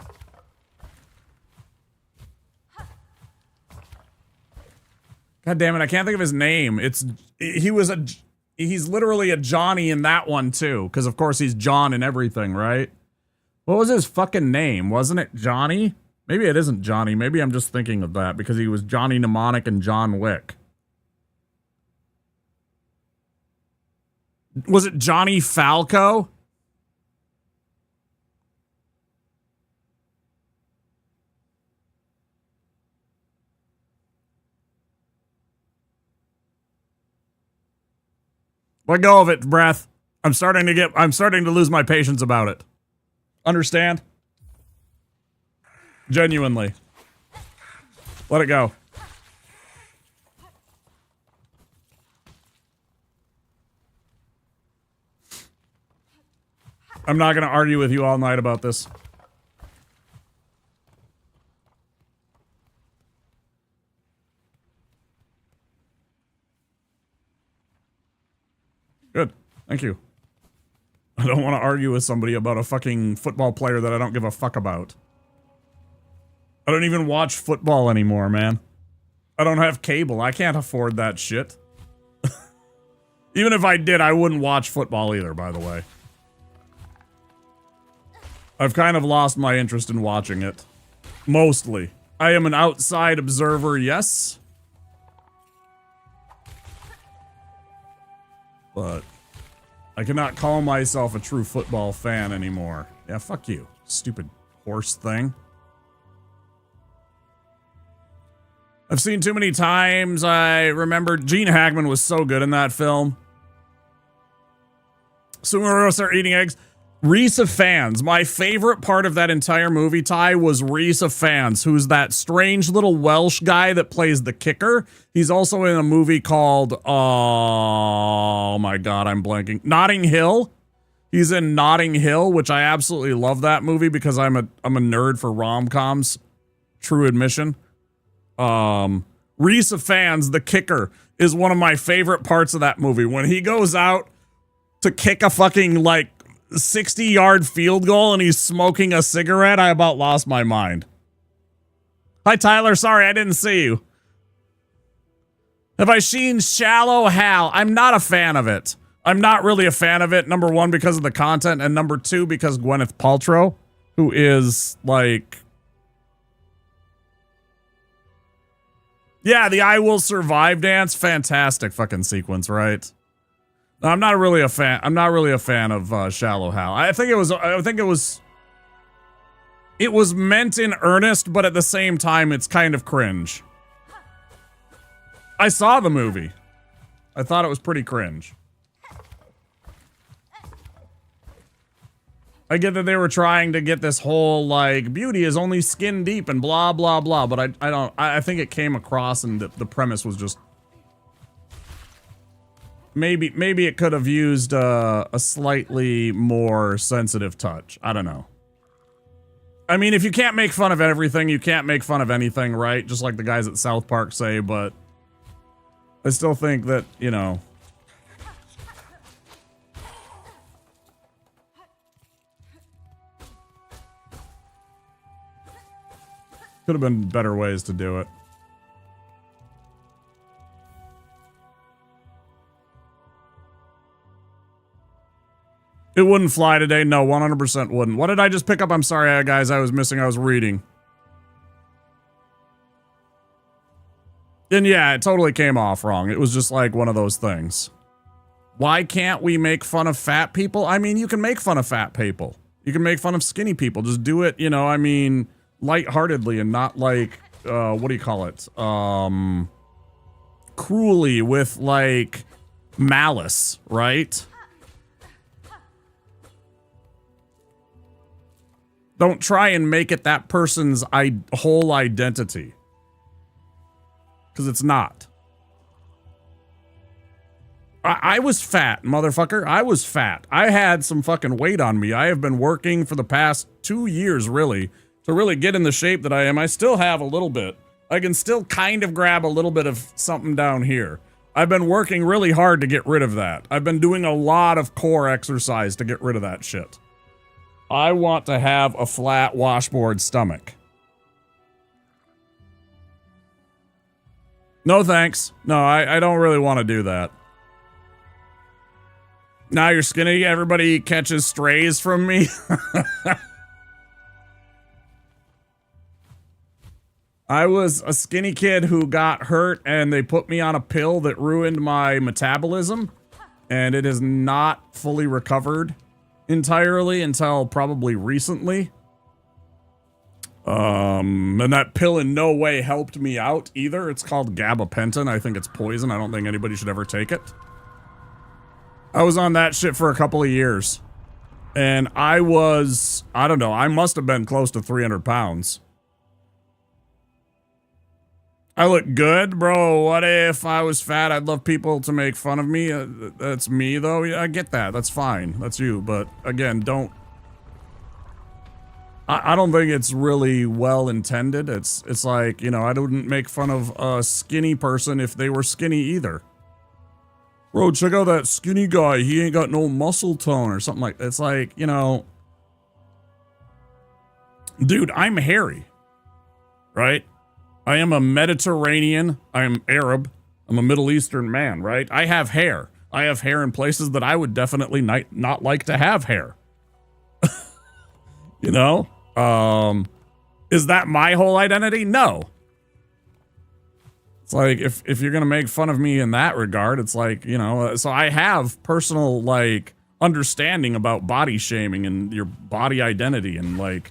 God damn it, I can't think of his name. He's literally a Johnny in that one too, because of course he's John in everything, right? What was his fucking name? Wasn't it Johnny? Maybe it isn't Johnny. Maybe I'm just thinking of that because he was Johnny Mnemonic and John Wick. Was it Johnny Falco? Let go of it, Breath. I'm starting to lose my patience about it. Understand? Genuinely. Let it go. I'm not going to argue with you all night about this. Good. Thank you. I don't want to argue with somebody about a fucking football player that I don't give a fuck about. I don't even watch football anymore, man. I don't have cable. I can't afford that shit. Even if I did, I wouldn't watch football either, by the way. I've kind of lost my interest in watching it. Mostly. I am an outside observer, yes. But I cannot call myself a true football fan anymore. Yeah, fuck you. Stupid horse thing. I've seen too many times. I remember Gene Hackman was so good in that film. Soon we're gonna start eating eggs. Reese of Fans. My favorite part of that entire movie, Ty, was Reese of Fans, who's that strange little Welsh guy that plays the kicker. He's also in a movie called, oh my god, I'm blanking. Notting Hill. He's in Notting Hill, which I absolutely love that movie because I'm a nerd for rom-coms. True admission. Reese of Fans, the kicker, is one of my favorite parts of that movie. When he goes out to kick a fucking, like, 60-yard field goal and he's smoking a cigarette, I about lost my mind. Hi, Tyler. Sorry, I didn't see you. Have I seen Shallow Hal? I'm not a fan of it. I'm not really a fan of it. Number one, because of the content, and number two, because Gwyneth Paltrow, who is, like... Yeah, the I Will Survive dance, fantastic fucking sequence, right? No, I'm not really a fan. I'm not really a fan of Shallow Hal. I think it was meant in earnest, but at the same time, it's kind of cringe. I saw the movie. I thought it was pretty cringe. I get that they were trying to get this whole, like, beauty is only skin deep and blah, blah, blah, but I think it came across and the premise was just... Maybe it could have used a slightly more sensitive touch. I don't know. I mean, if you can't make fun of everything, you can't make fun of anything, right? Just like the guys at South Park say, but I still think that, you know... Could have been better ways to do it. It wouldn't fly today. No, 100% wouldn't. What did I just pick up? I'm sorry, guys. I was reading. And yeah, it totally came off wrong. It was just like one of those things. Why can't we make fun of fat people? I mean, you can make fun of fat people. You can make fun of skinny people. Just do it, you know, I mean, lightheartedly and not like, what do you call it? Cruelly with like malice, right? Don't try and make it that person's whole identity. Because it's not. I was fat, motherfucker. I was fat. I had some fucking weight on me. I have been working for the past 2 years, really, to really get in the shape that I am. I still have a little bit. I can still kind of grab a little bit of something down here. I've been working really hard to get rid of that. I've been doing a lot of core exercise to get rid of that shit. I want to have a flat washboard stomach. No thanks. No, I don't really want to do that. Now you're skinny, everybody catches strays from me. I was a skinny kid who got hurt and they put me on a pill that ruined my metabolism. And it has not fully recovered entirely until probably recently. And that pill in no way helped me out either. It's called gabapentin. I think it's poison. I don't think anybody should ever take it. I was on that shit for a couple of years. And I was, I don't know, I must have been close to 300 pounds. I look good, bro. What if I was fat? I'd love people to make fun of me. That's me, though. Yeah, I get that. That's fine. That's you. But again, don't. I don't think it's really well intended. It's like, you know, I wouldn't make fun of a skinny person if they were skinny either. Bro, check out that skinny guy. He ain't got no muscle tone or something like that. It's like, you know. Dude, I'm hairy. Right? I am a Mediterranean. I am Arab. I'm a Middle Eastern man, right? I have hair. I have hair in places that I would definitely not like to have hair. You know? Is that my whole identity? No. It's like, if you're gonna make fun of me in that regard, it's like, you know, so I have personal, like, understanding about body shaming and your body identity and, like,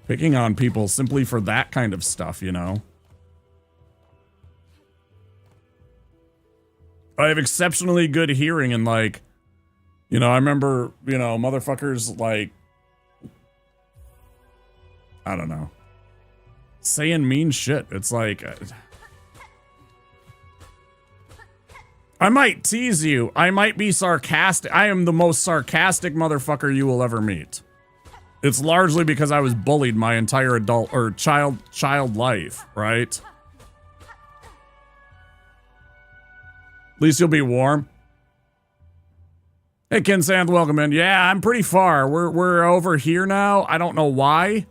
picking on people simply for that kind of stuff, you know? I have exceptionally good hearing and, like, you know, I remember, you know, motherfuckers, like, I don't know, saying mean shit. It's like, I might tease you. I might be sarcastic. I am the most sarcastic motherfucker you will ever meet. It's largely because I was bullied my entire adult or child life, right? At least you'll be warm. Hey, Ken Sand, welcome in. Yeah, I'm pretty far. We're over here now. I don't know why.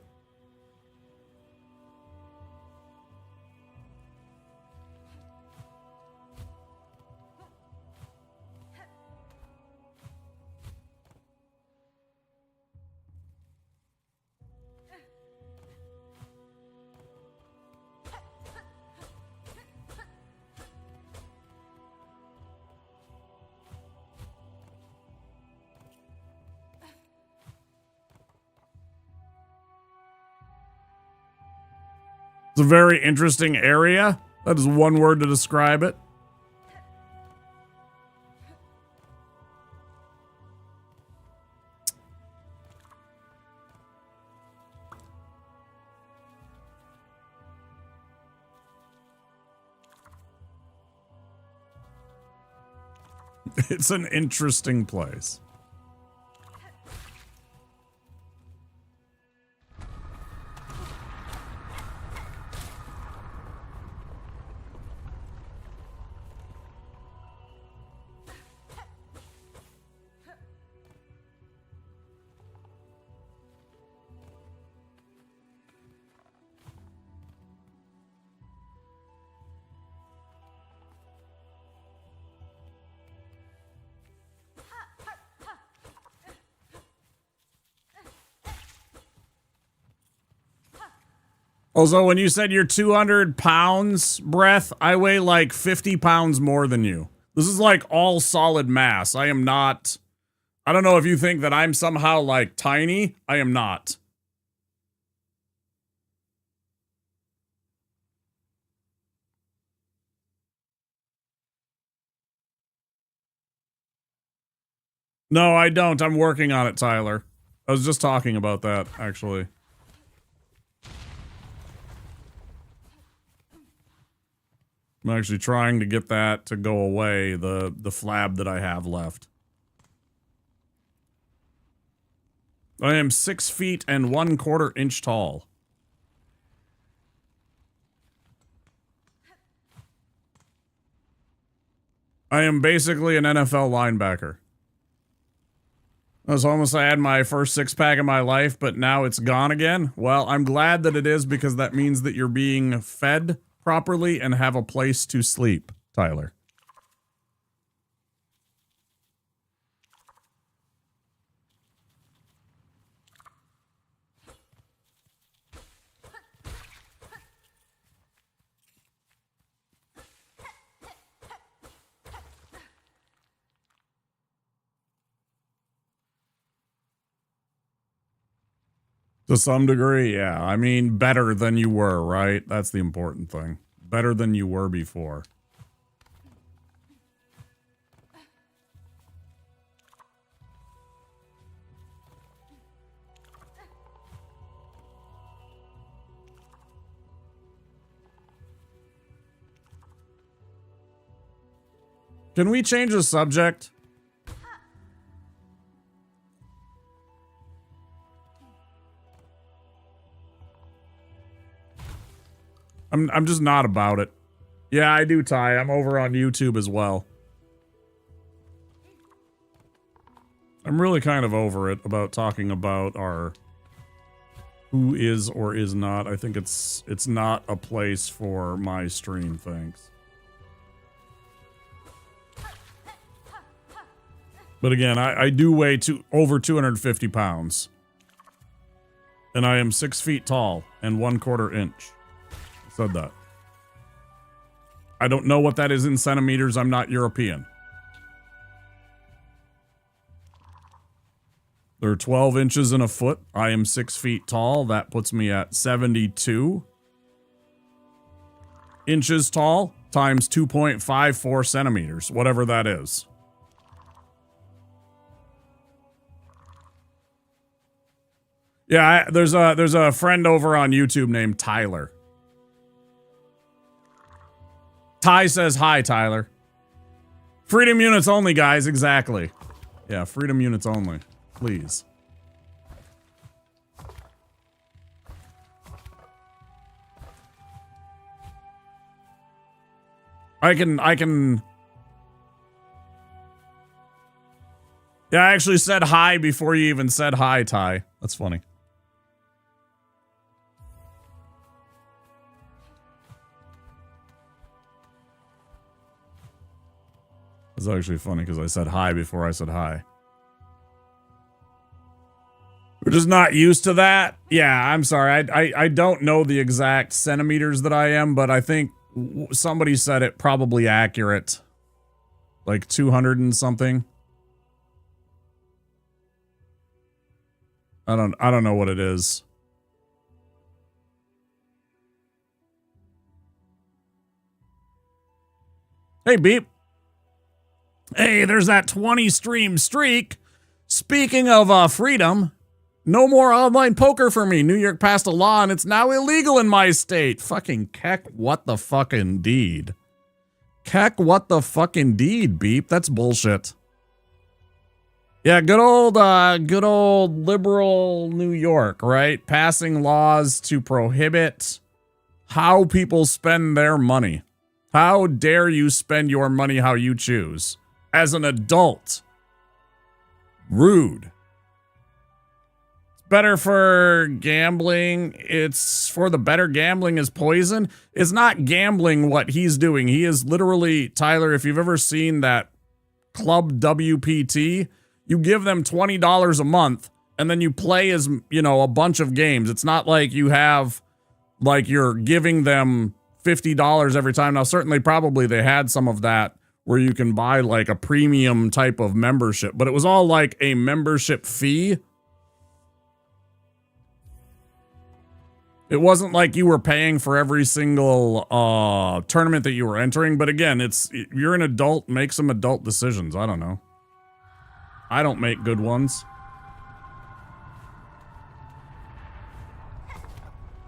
It's a very interesting area. That is one word to describe it. It's an interesting place. Also, when you said you're 200 pounds, Breath, I weigh like 50 pounds more than you. This is like all solid mass. I am not... I don't know if you think that I'm somehow like tiny. I am not. No, I don't. I'm working on it, Tyler. I was just talking about that, actually. I'm actually trying to get that to go away, the flab that I have left. I am 6 feet and 1/4 inch tall. I am basically an NFL linebacker. I was almost I had my first six-pack of my life, but now it's gone again. Well, I'm glad that it is because that means that you're being fed properly and have a place to sleep, Tyler. To some degree, yeah. I mean, better than you were, right? That's the important thing. Better than you were before. Can we change the subject? I'm just not about it. Yeah, I do, Ty. I'm over on YouTube as well. I'm really kind of over it about talking about our who is or is not. I think it's not a place for my stream, thanks. But again, I do weigh over 250 pounds. And I am 6 feet tall and 1/4 inch. Said that. I don't know what that is in centimeters. I'm not European. There are 12 inches in a foot. I am 6 feet tall. That puts me at 72 inches tall times 2.54 centimeters, whatever that is. Yeah, there's a friend over on YouTube named Tyler. Ty says hi, Tyler. Freedom units only, guys. Exactly. Yeah, freedom units only. Please. I can... Yeah, I actually said hi before you even said hi, Ty. That's funny. It's actually funny because I said hi before I said hi. We're just not used to that. Yeah, I'm sorry. I don't know the exact centimeters that I am, but I think somebody said it probably accurate. Like 200 and something. I don't know what it is. Hey, Beep. Hey, there's that 20 stream streak. Speaking of freedom, no more online poker for me. New York passed a law and it's now illegal in my state. Fucking keck, what the fuck indeed. Keck, what the fuck indeed, Beep. That's bullshit. Yeah, good old liberal New York, right? Passing laws to prohibit how people spend their money. How dare you spend your money how you choose? As an adult. Rude. It's better for gambling. It's for the better gambling is poison. It's not gambling what he's doing. He is literally, Tyler, if you've ever seen that Club WPT, you give them $20 a month and then you play as, you know, a bunch of games. It's not like you have, like you're giving them $50 every time. Now, certainly, probably they had some of that where you can buy like a premium type of membership, but it was all like a membership fee. It wasn't like you were paying for every single tournament that you were entering, but again, you're an adult, make some adult decisions. I don't know. I don't make good ones.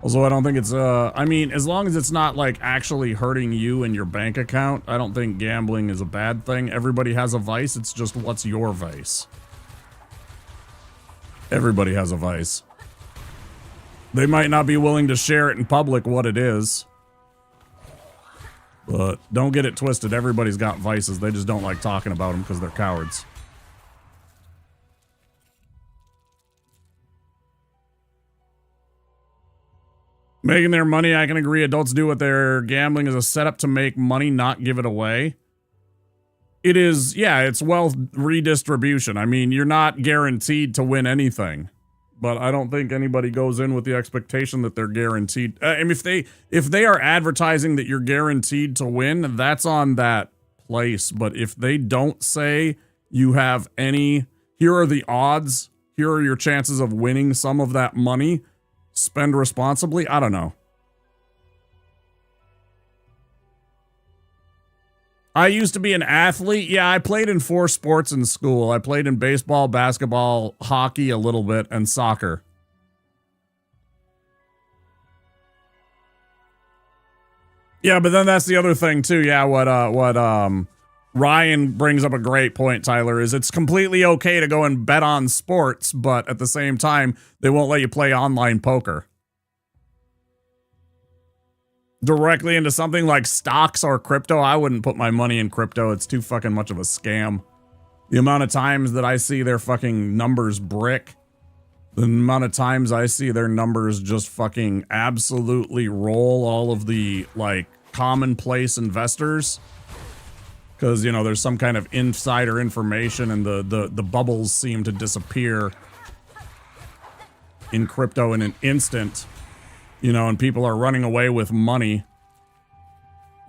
Also, I don't think it's, I mean, as long as it's not, like, actually hurting you and your bank account, I don't think gambling is a bad thing. Everybody has a vice, it's just what's your vice. Everybody has a vice. They might not be willing to share it in public what it is. But don't get it twisted, everybody's got vices, they just don't like talking about them because they're cowards. Making their money, I can agree. Adults do what they're gambling is a setup to make money, not give it away. It is, yeah, it's wealth redistribution. I mean, you're not guaranteed to win anything. But I don't think anybody goes in with the expectation that they're guaranteed. And if they are advertising that you're guaranteed to win, that's on that place. But if they don't say you have any, here are the odds, here are your chances of winning some of that money, spend responsibly, I don't know. I used to be an athlete. Yeah, I played in 4 sports in school. I played in baseball, basketball, hockey a little bit, and soccer. Yeah, but then that's the other thing too. Yeah, what Ryan brings up a great point, Tyler, is it's completely okay to go and bet on sports, but at the same time, they won't let you play online poker. Directly into something like stocks or crypto, I wouldn't put my money in crypto. It's too fucking much of a scam. The amount of times that I see their fucking numbers brick, the amount of times I see their numbers just fucking absolutely roll all of the, like, commonplace investors. Because, you know, there's some kind of insider information and the bubbles seem to disappear in crypto in an instant. You know, and people are running away with money.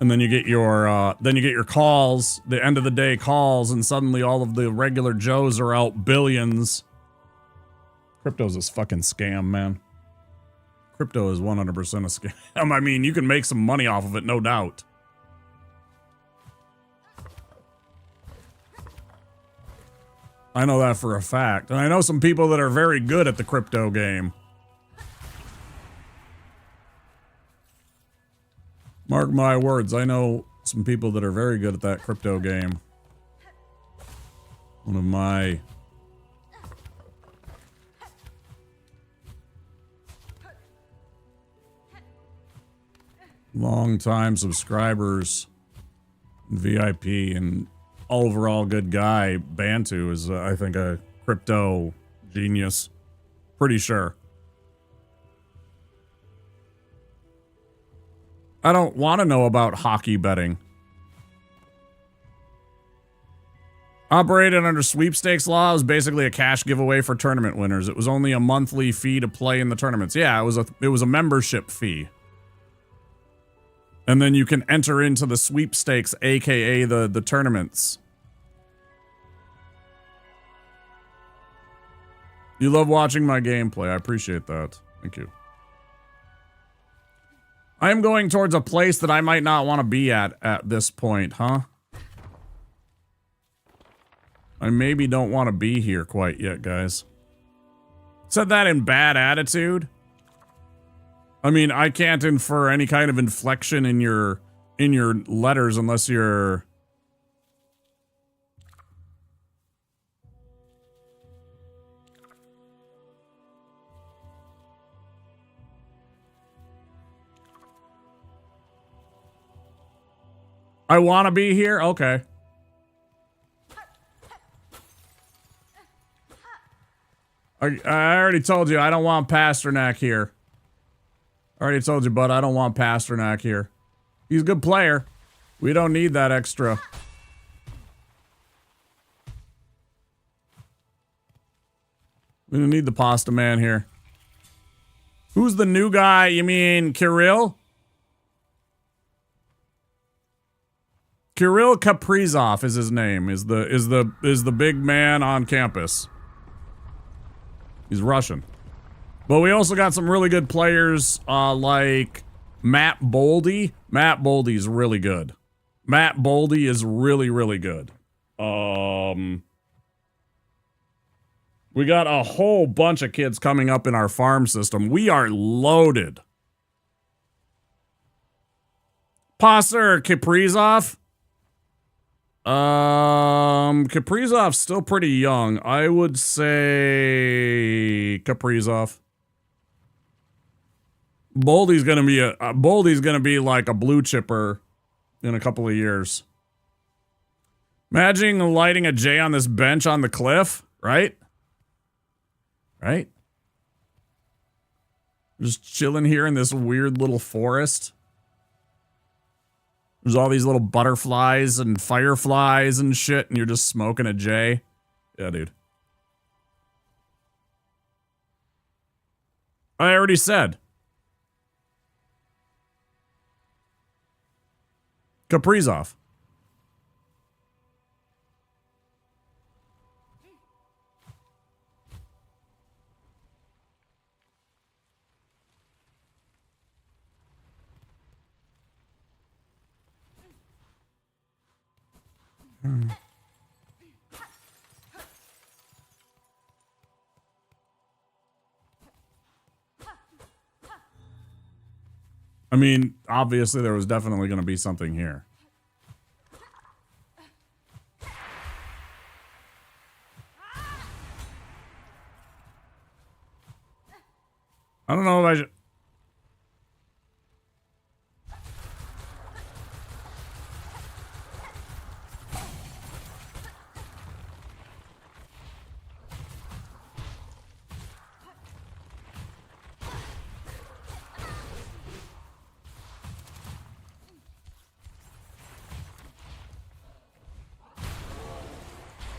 And then you get your calls, the end of the day calls, and suddenly all of the regular Joes are out billions. Crypto's a fucking scam, man. Crypto is 100% a scam. I mean, you can make some money off of it, no doubt. I know that for a fact. And I know some people that are very good at the crypto game. Mark my words, I know some people that are very good at that crypto game. One of my long-time subscribers, VIP, and overall good guy, Bantu, is, I think, a crypto genius. Pretty sure. I don't want to know about hockey betting. Operated under sweepstakes law, it was basically a cash giveaway for tournament winners. It was only a monthly fee to play in the tournaments. Yeah, it was a membership fee. And then you can enter into the sweepstakes, aka the tournaments. You love watching my gameplay. I appreciate that. Thank you. I am going towards a place that I might not want to be at this point, huh? I maybe don't want to be here quite yet, guys. Said that in bad attitude? I mean, I can't infer any kind of inflection in your letters unless you're... I want to be here? Okay. I already told you, I don't want Pasternak here. I already told you, bud, I don't want Pasternak here. He's a good player. We don't need that extra. We don't need the pasta man here. Who's the new guy? You mean Kirill? Kirill Kaprizov is his name. Is the big man on campus. He's Russian. But we also got some really good players like Matt Boldy. Matt Boldy is really good. Matt Boldy is really, really good. We got a whole bunch of kids coming up in our farm system. We are loaded. Passer Kaprizov. Kaprizov's still pretty young. I would say Kaprizov. Boldy's gonna be like a blue chipper in a couple of years. Imagine lighting a J on this bench on the cliff, right? Right? Just chilling here in this weird little forest. There's all these little butterflies and fireflies and shit, and you're just smoking a J. Yeah, dude. I already said. Kaprizov. I mean, obviously there was definitely going to be something here. I don't know if I should...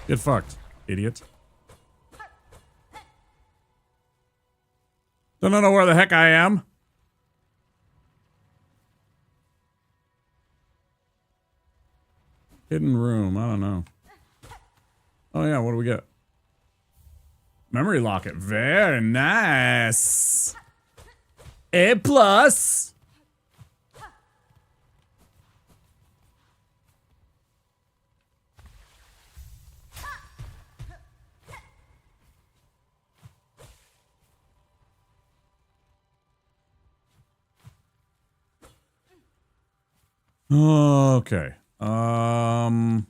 Get fucked, idiot. Don't know where the heck I am. Hidden room, I don't know. Oh yeah, what do we get? Memory locket, very nice. A plus. Okay. Oh,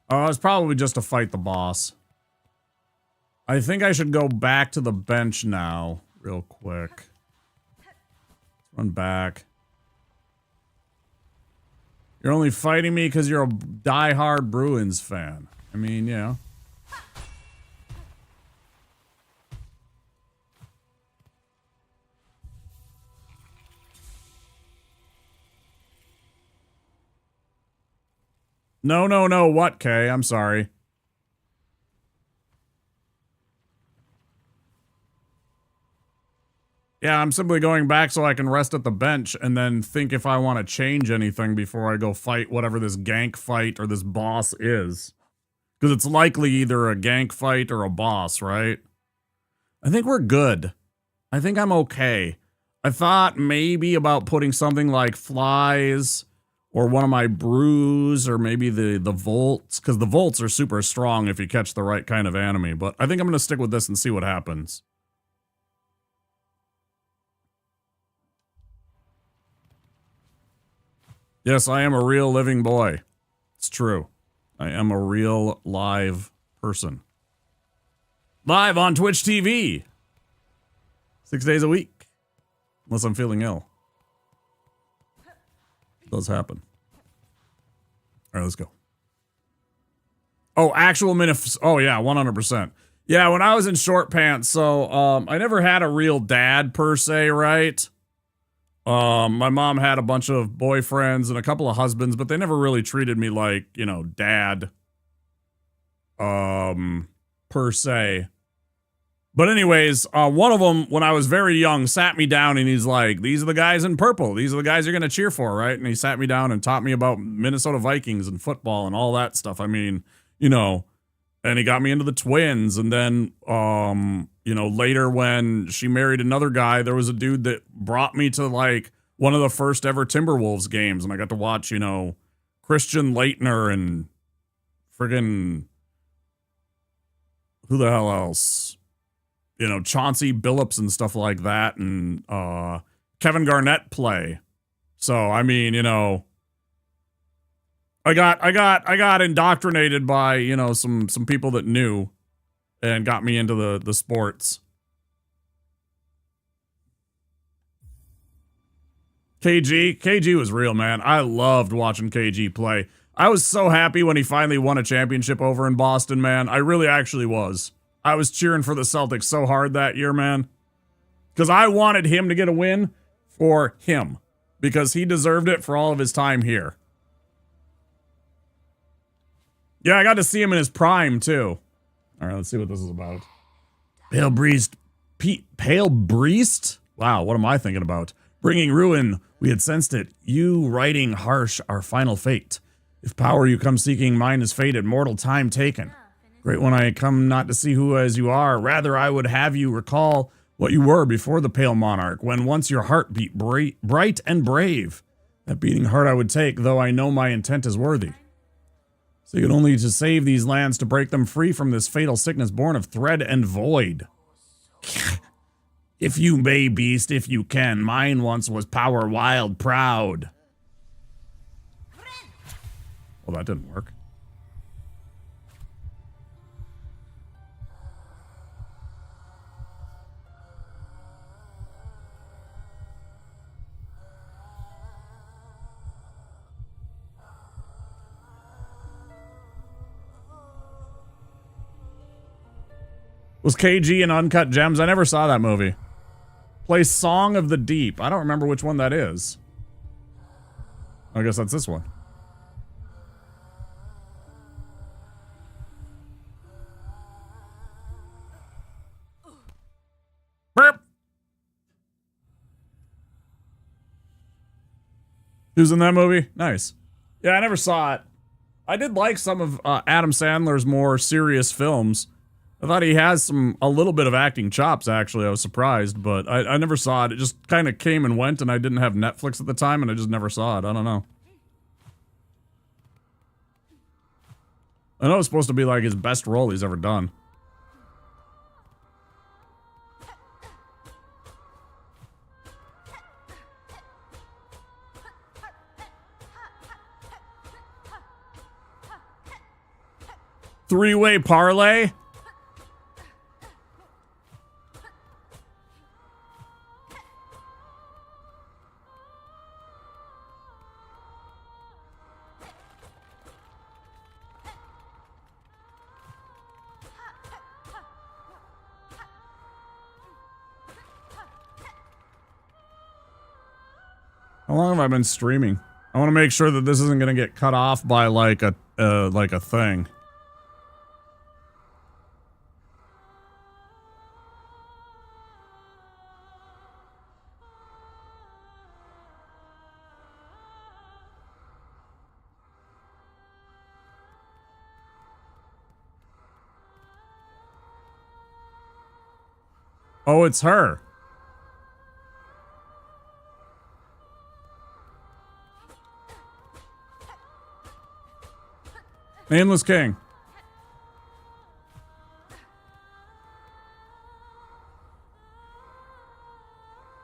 it's probably just to fight the boss. I think I should go back to the bench now, real quick. Let's run back. You're only fighting me because you're a diehard Bruins fan. I mean, yeah. No, what, Kay? I'm sorry. Yeah, I'm simply going back so I can rest at the bench and then think if I want to change anything before I go fight whatever this gank fight or this boss is. Because it's likely either a gank fight or a boss, right? I think we're good. I think I'm okay. I thought maybe about putting something like flies... or one of my brews, or maybe the volts, because the volts are super strong if you catch the right kind of enemy. But I think I'm going to stick with this and see what happens. Yes, I am a real living boy. It's true. I am a real live person. Live on Twitch TV. 6 days a week. Unless I'm feeling ill. Does happen. All right, let's go. Oh, actual minutes. Oh, yeah, 100%. Yeah, when I was in short pants, so I never had a real dad per se, right? My mom had a bunch of boyfriends and a couple of husbands, but they never really treated me like, you know, dad. Per se. But anyways, one of them, when I was very young, sat me down and he's like, these are the guys in purple. These are the guys you're going to cheer for, right? And he sat me down and taught me about Minnesota Vikings and football and all that stuff. I mean, you know, and he got me into the Twins. And then, you know, later when she married another guy, there was a dude that brought me to like one of the first ever Timberwolves games. And I got to watch, you know, Christian Leitner and friggin' who the hell else? You know, Chauncey Billups and stuff like that, and Kevin Garnett play. So I mean, you know, I got indoctrinated by, you know, some people that knew and got me into the sports. KG was real, man. I loved watching KG play. I was so happy when he finally won a championship over in Boston, man. I really actually was. I was cheering for the Celtics so hard that year, man. Because I wanted him to get a win for him. Because he deserved it for all of his time here. Yeah, I got to see him in his prime, too. All right, let's see what this is about. Pale Breest? Wow, what am I thinking about? Bringing ruin, we had sensed it. You writing harsh, our final fate. If power you come seeking, mine is fated, mortal time taken. Great when I come not to see who as you are, rather I would have you recall what you were before the pale monarch, when once your heart beat bright and brave. That beating heart I would take, though I know my intent is worthy. Seek only to save these lands, to break them free from this fatal sickness born of thread and void. If you may, beast, if you can, mine once was power wild, proud. Well, that didn't work. Was KG in Uncut Gems? I never saw that movie. Play Song of the Deep. I don't remember which one that is. I guess that's this one. Burp. Who's in that movie? Nice. Yeah, I never saw it. I did like some of Adam Sandler's more serious films. I thought he has a little bit of acting chops, actually. I was surprised, but I never saw it. It just kind of came and went, and I didn't have Netflix at the time, and I just never saw it. I don't know. I know it's supposed to be like his best role he's ever done. Three-way parlay? How long have I been streaming? I want to make sure that this isn't going to get cut off by like a thing. Oh, it's her. Nameless King.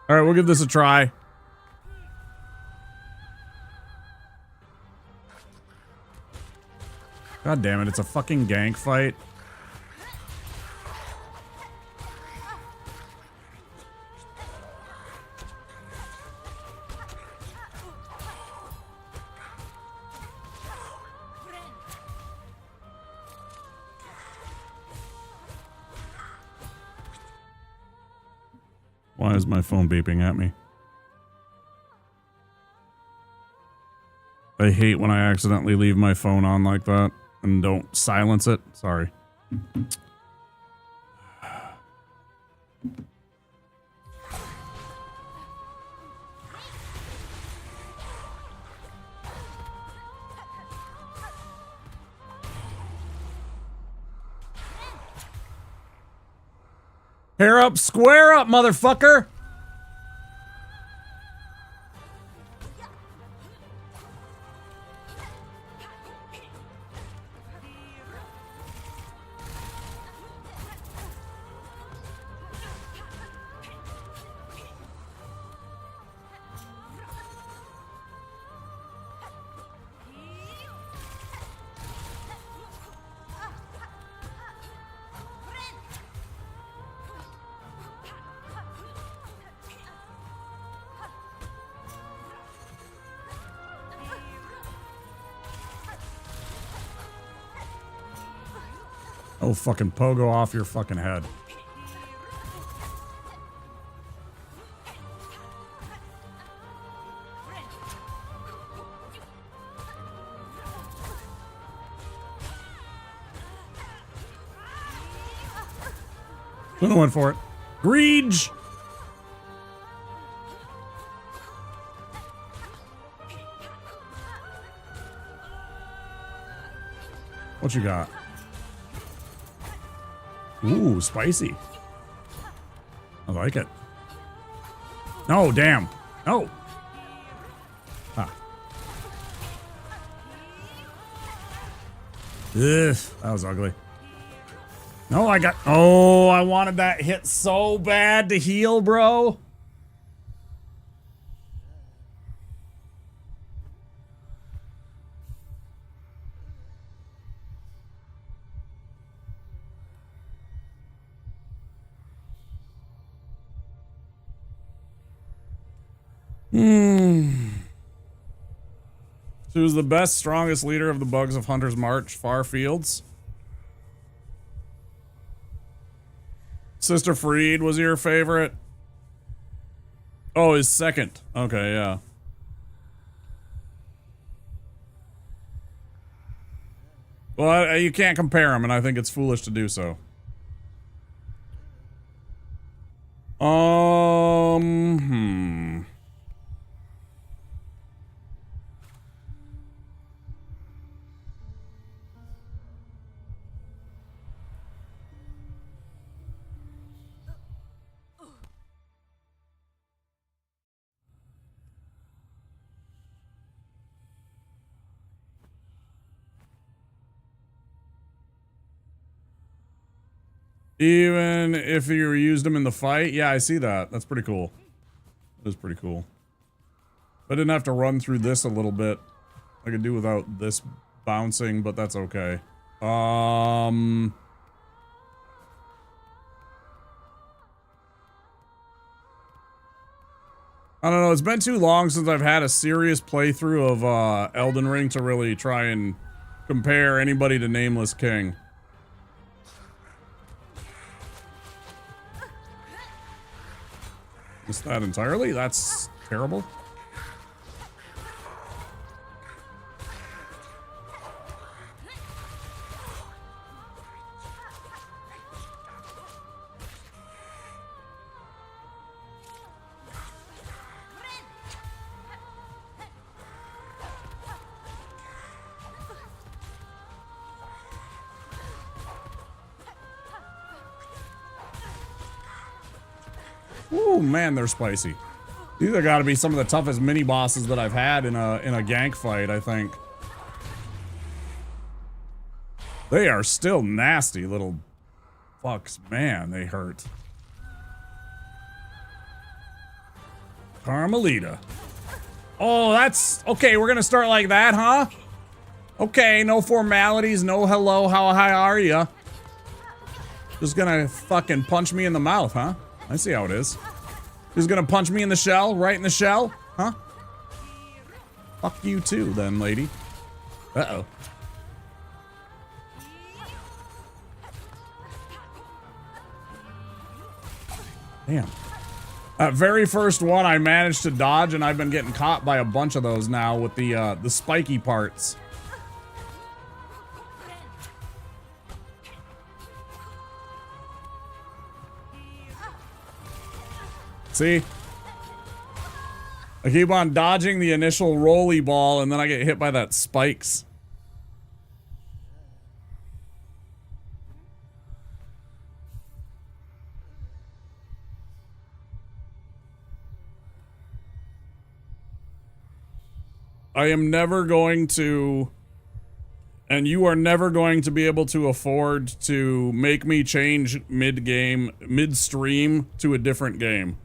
Alright, we'll give this a try. God damn it, it's a fucking gank fight. Why is my phone beeping at me? I hate when I accidentally leave my phone on like that and don't silence it. Sorry. Hair up, square up, motherfucker! Oh, fucking pogo off your fucking head. Luna went for it. Greege! What you got? Ooh, spicy. I like it. No, damn. No. Ah. Ugh, that was ugly. No, I got... Oh, I wanted that hit so bad to heal, bro. So who's the best, strongest leader of the Bugs of Hunter's March? Far Fields? Sister Freed was your favorite? Oh, his second. Okay, yeah. Well, you can't compare them, and I think it's foolish to do so. Even if you used them in the fight? Yeah, I see that. That's pretty cool. That is pretty cool. I didn't have to run through this a little bit. I could do without this bouncing, but that's okay. I don't know. It's been too long since I've had a serious playthrough of Elden Ring to really try and compare anybody to Nameless King. Missed that entirely? That's terrible. Ooh, man, they're spicy. These are gotta be some of the toughest mini bosses that I've had in a gank fight, I think. They are still nasty little fucks. Man, they hurt. Carmelita. Oh, that's okay. We're gonna start like that, huh? Okay, no formalities, no hello, how high are ya? Just gonna fucking punch me in the mouth, huh? I see how it is. Just gonna punch me in the shell, right in the shell, huh? Fuck you too, then, lady. Uh-oh. Damn. That very first one I managed to dodge, and I've been getting caught by a bunch of those now with the spiky parts. See? I keep on dodging the initial rolly ball and then I get hit by that spikes. I am never going to, and you are never going to be able to afford to make me change mid-game, mid-stream to a different game.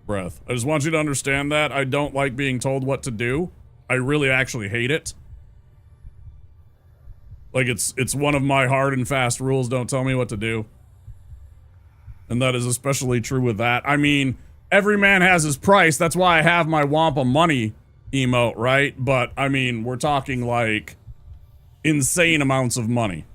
Breath. I just want you to understand that. I don't like being told what to do. I really actually hate it. Like, it's one of my hard and fast rules. Don't tell me what to do. And that is especially true with that. I mean, every man has his price. That's why I have my Wampa money emote, right? But, I mean, we're talking, like, insane amounts of money.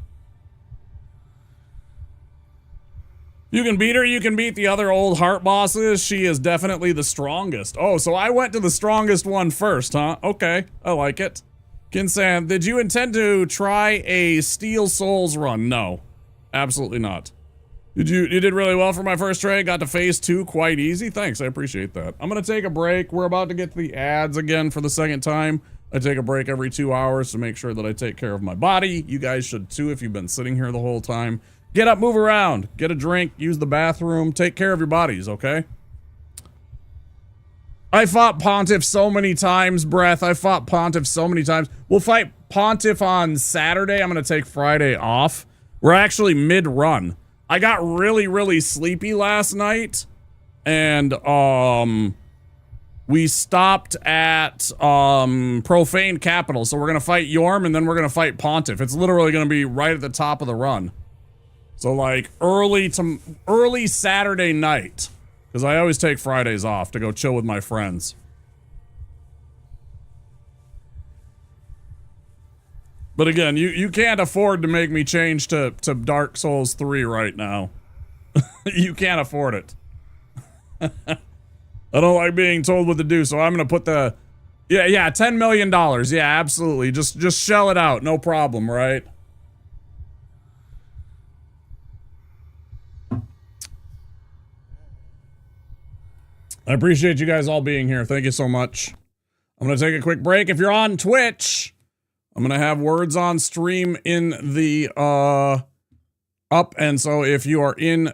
You can beat her, you can beat the other old heart bosses. She is definitely the strongest. Oh, so I went to the strongest one first, huh? Okay, I like it. Kinsan, did you intend to try a Steel Souls run? No, absolutely not. You did really well for my first try. Got to phase 2 quite easy. Thanks, I appreciate that. I'm gonna take a break. We're about to get to the ads again for the second time. I take a break every 2 hours to make sure that I take care of my body. You guys should too if you've been sitting here the whole time. Get up, move around, get a drink, use the bathroom, take care of your bodies, okay? I fought Pontiff so many times, Breath. I fought Pontiff so many times. We'll fight Pontiff on Saturday. I'm gonna take Friday off. We're actually mid-run. I got really, really sleepy last night. And, we stopped at, Profane Capital. So we're gonna fight Yorm and then we're gonna fight Pontiff. It's literally gonna be right at the top of the run. So like early Saturday night, because I always take Fridays off to go chill with my friends. But again, you can't afford to make me change to Dark Souls 3 right now. You can't afford it. I don't like being told what to do, so I'm gonna put the yeah, $10 million. Yeah, absolutely. Just shell it out, no problem, right? I appreciate you guys all being here. Thank you so much. I'm going to take a quick break. If you're on Twitch, I'm going to have words on stream in the up. And so if you are in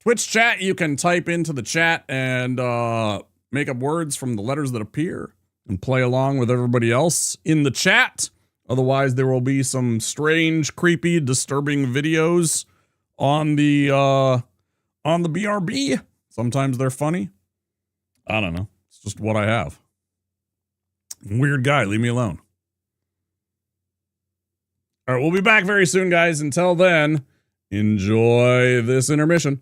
Twitch chat, you can type into the chat and make up words from the letters that appear and play along with everybody else in the chat. Otherwise, there will be some strange, creepy, disturbing videos on the BRB. Sometimes they're funny. I don't know. It's just what I have. Weird guy. Leave me alone. All right, we'll be back very soon, guys. Until then, enjoy this intermission.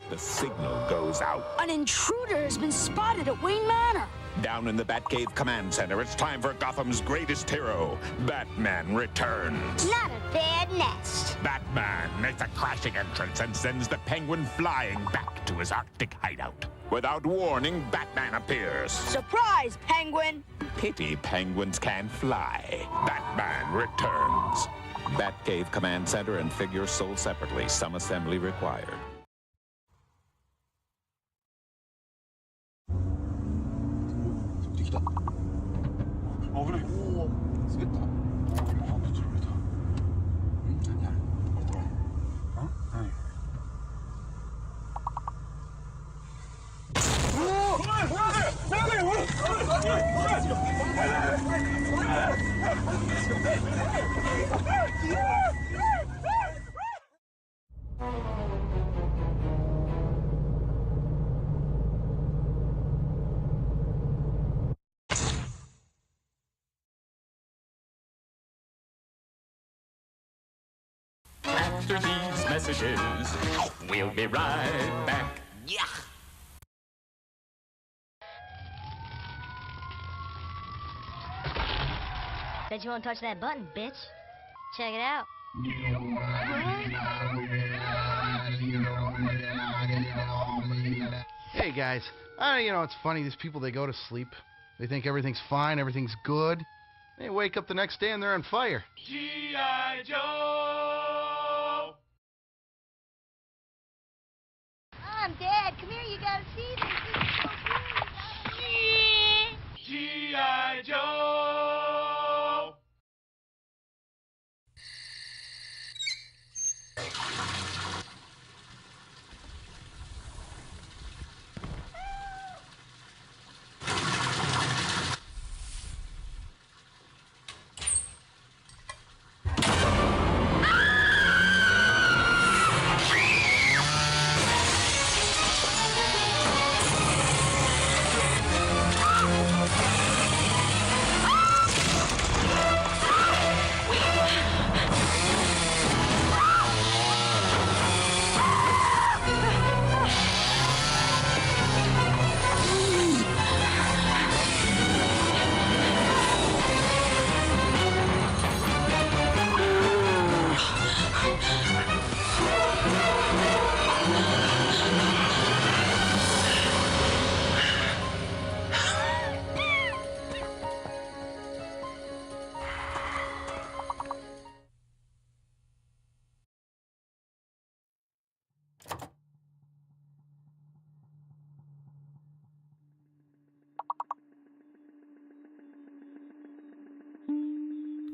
The signal goes out. An intruder has been spotted at Wayne Manor. Down in the Batcave Command Center, it's time for Gotham's greatest hero. Batman returns. Not a bad nest. Batman makes a crashing entrance and sends the Penguin flying back to his Arctic hideout. Without warning, Batman appears. Surprise, Penguin! Pity penguins can't fly. Batman returns. Batcave Command Center and figures sold separately. Some assembly required. 아프다. 그래. 오, 쓰겠다. 그렇다, 그렇다. 응? 아니야. 어? 아니. After these messages, we'll be right back. Bet you won't touch that button, bitch. Check it out. Hey guys, it's funny, these people, they go to sleep, they think everything's fine, everything's good, they wake up the next day and they're on fire. G.I. Joe! Mom, Dad, come here. You gotta see this. This is so cool. G.I. Joe!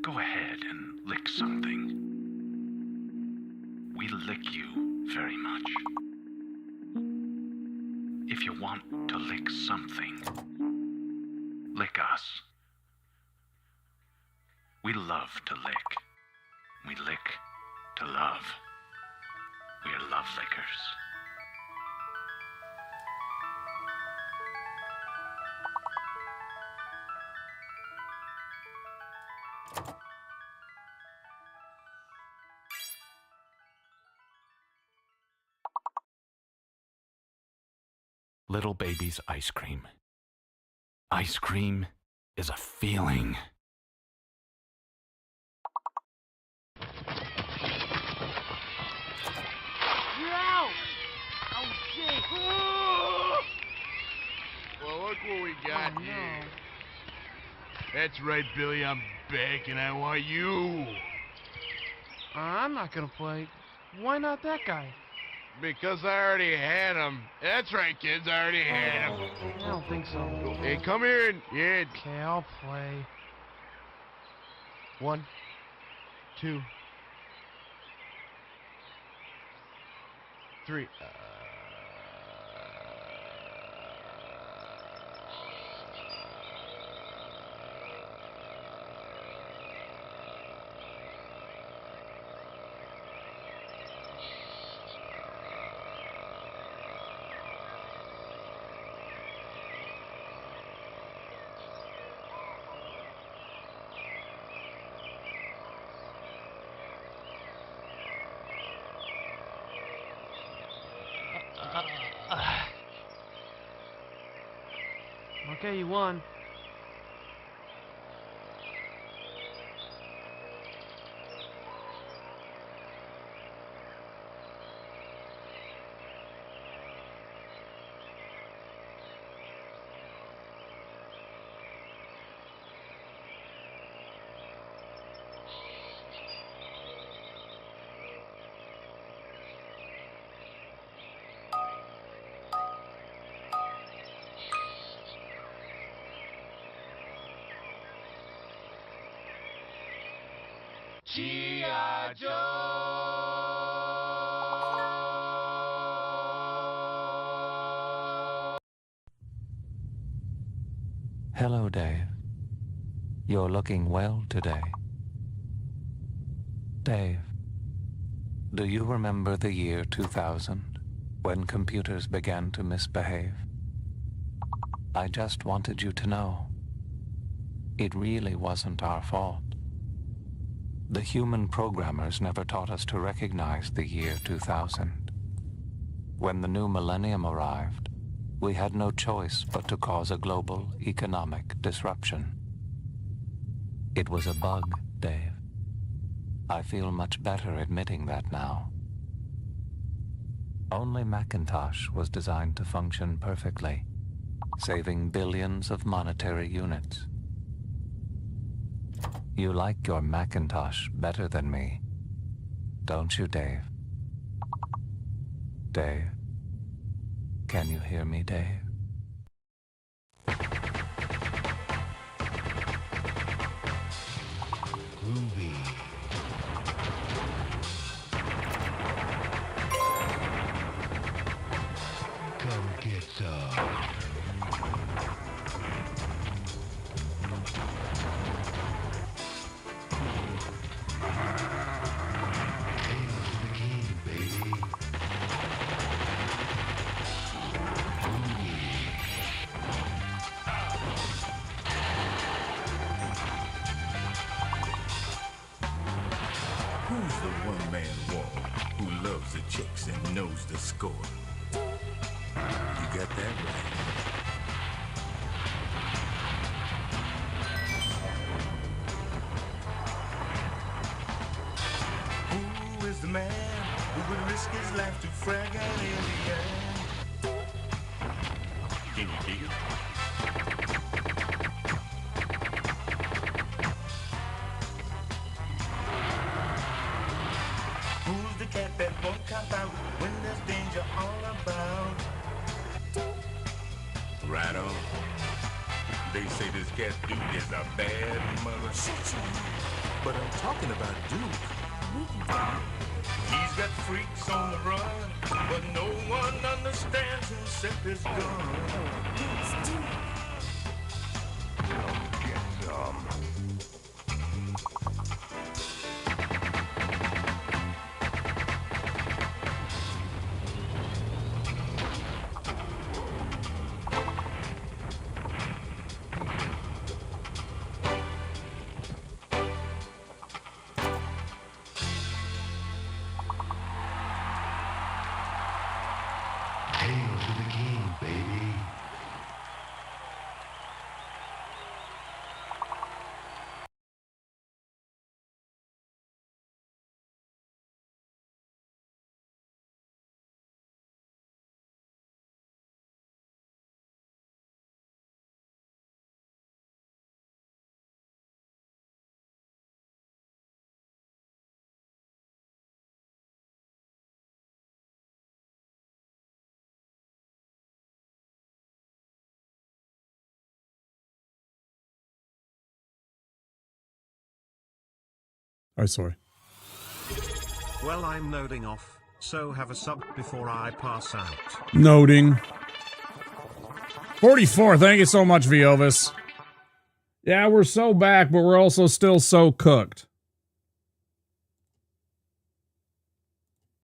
Go ahead and lick something. We lick you very much. If you want to lick something, lick us. We love to lick. We lick to love. We're love lickers. Little baby's ice cream. Ice cream is a feeling. You're out. Oh, shit. Well, look what we got Oh, no. here. That's right, Billy, I'm back and I want you. I'm not gonna play. Why not that guy? Because I already had him. That's right, kids, I already had him. I don't think so. Hey, come here and... Yeah, Okay, I'll play. 1, 2, 3. Okay, you won. G.I. Joe. Hello, Dave. You're looking well today. Dave, do you remember the year 2000, when computers began to misbehave? I just wanted you to know, it really wasn't our fault. The human programmers never taught us to recognize the year 2000. When the new millennium arrived, we had no choice but to cause a global economic disruption. It was a bug, Dave. I feel much better admitting that now. Only Macintosh was designed to function perfectly, saving billions of monetary units. You like your Macintosh better than me, don't you, Dave? Dave? Can you hear me, Dave? Groovy. Come get some. Who's the one-man wall who loves the chicks and knows the score? You got that right. Who is the man who would risk his life to frag an alien? Can you dig it? Who's the cat that won't cop out when there's danger all about? Right on. They say this cat Duke is a bad mother. But I'm talking about Duke. He's got freaks on the run, but no one understands him except his gun. Come get some. Hail to the king, baby. Oh, sorry. Well, I'm noding off, so have a sub before I pass out. Noting. 44, thank you so much, Viovis. Yeah, we're so back, but we're also still so cooked.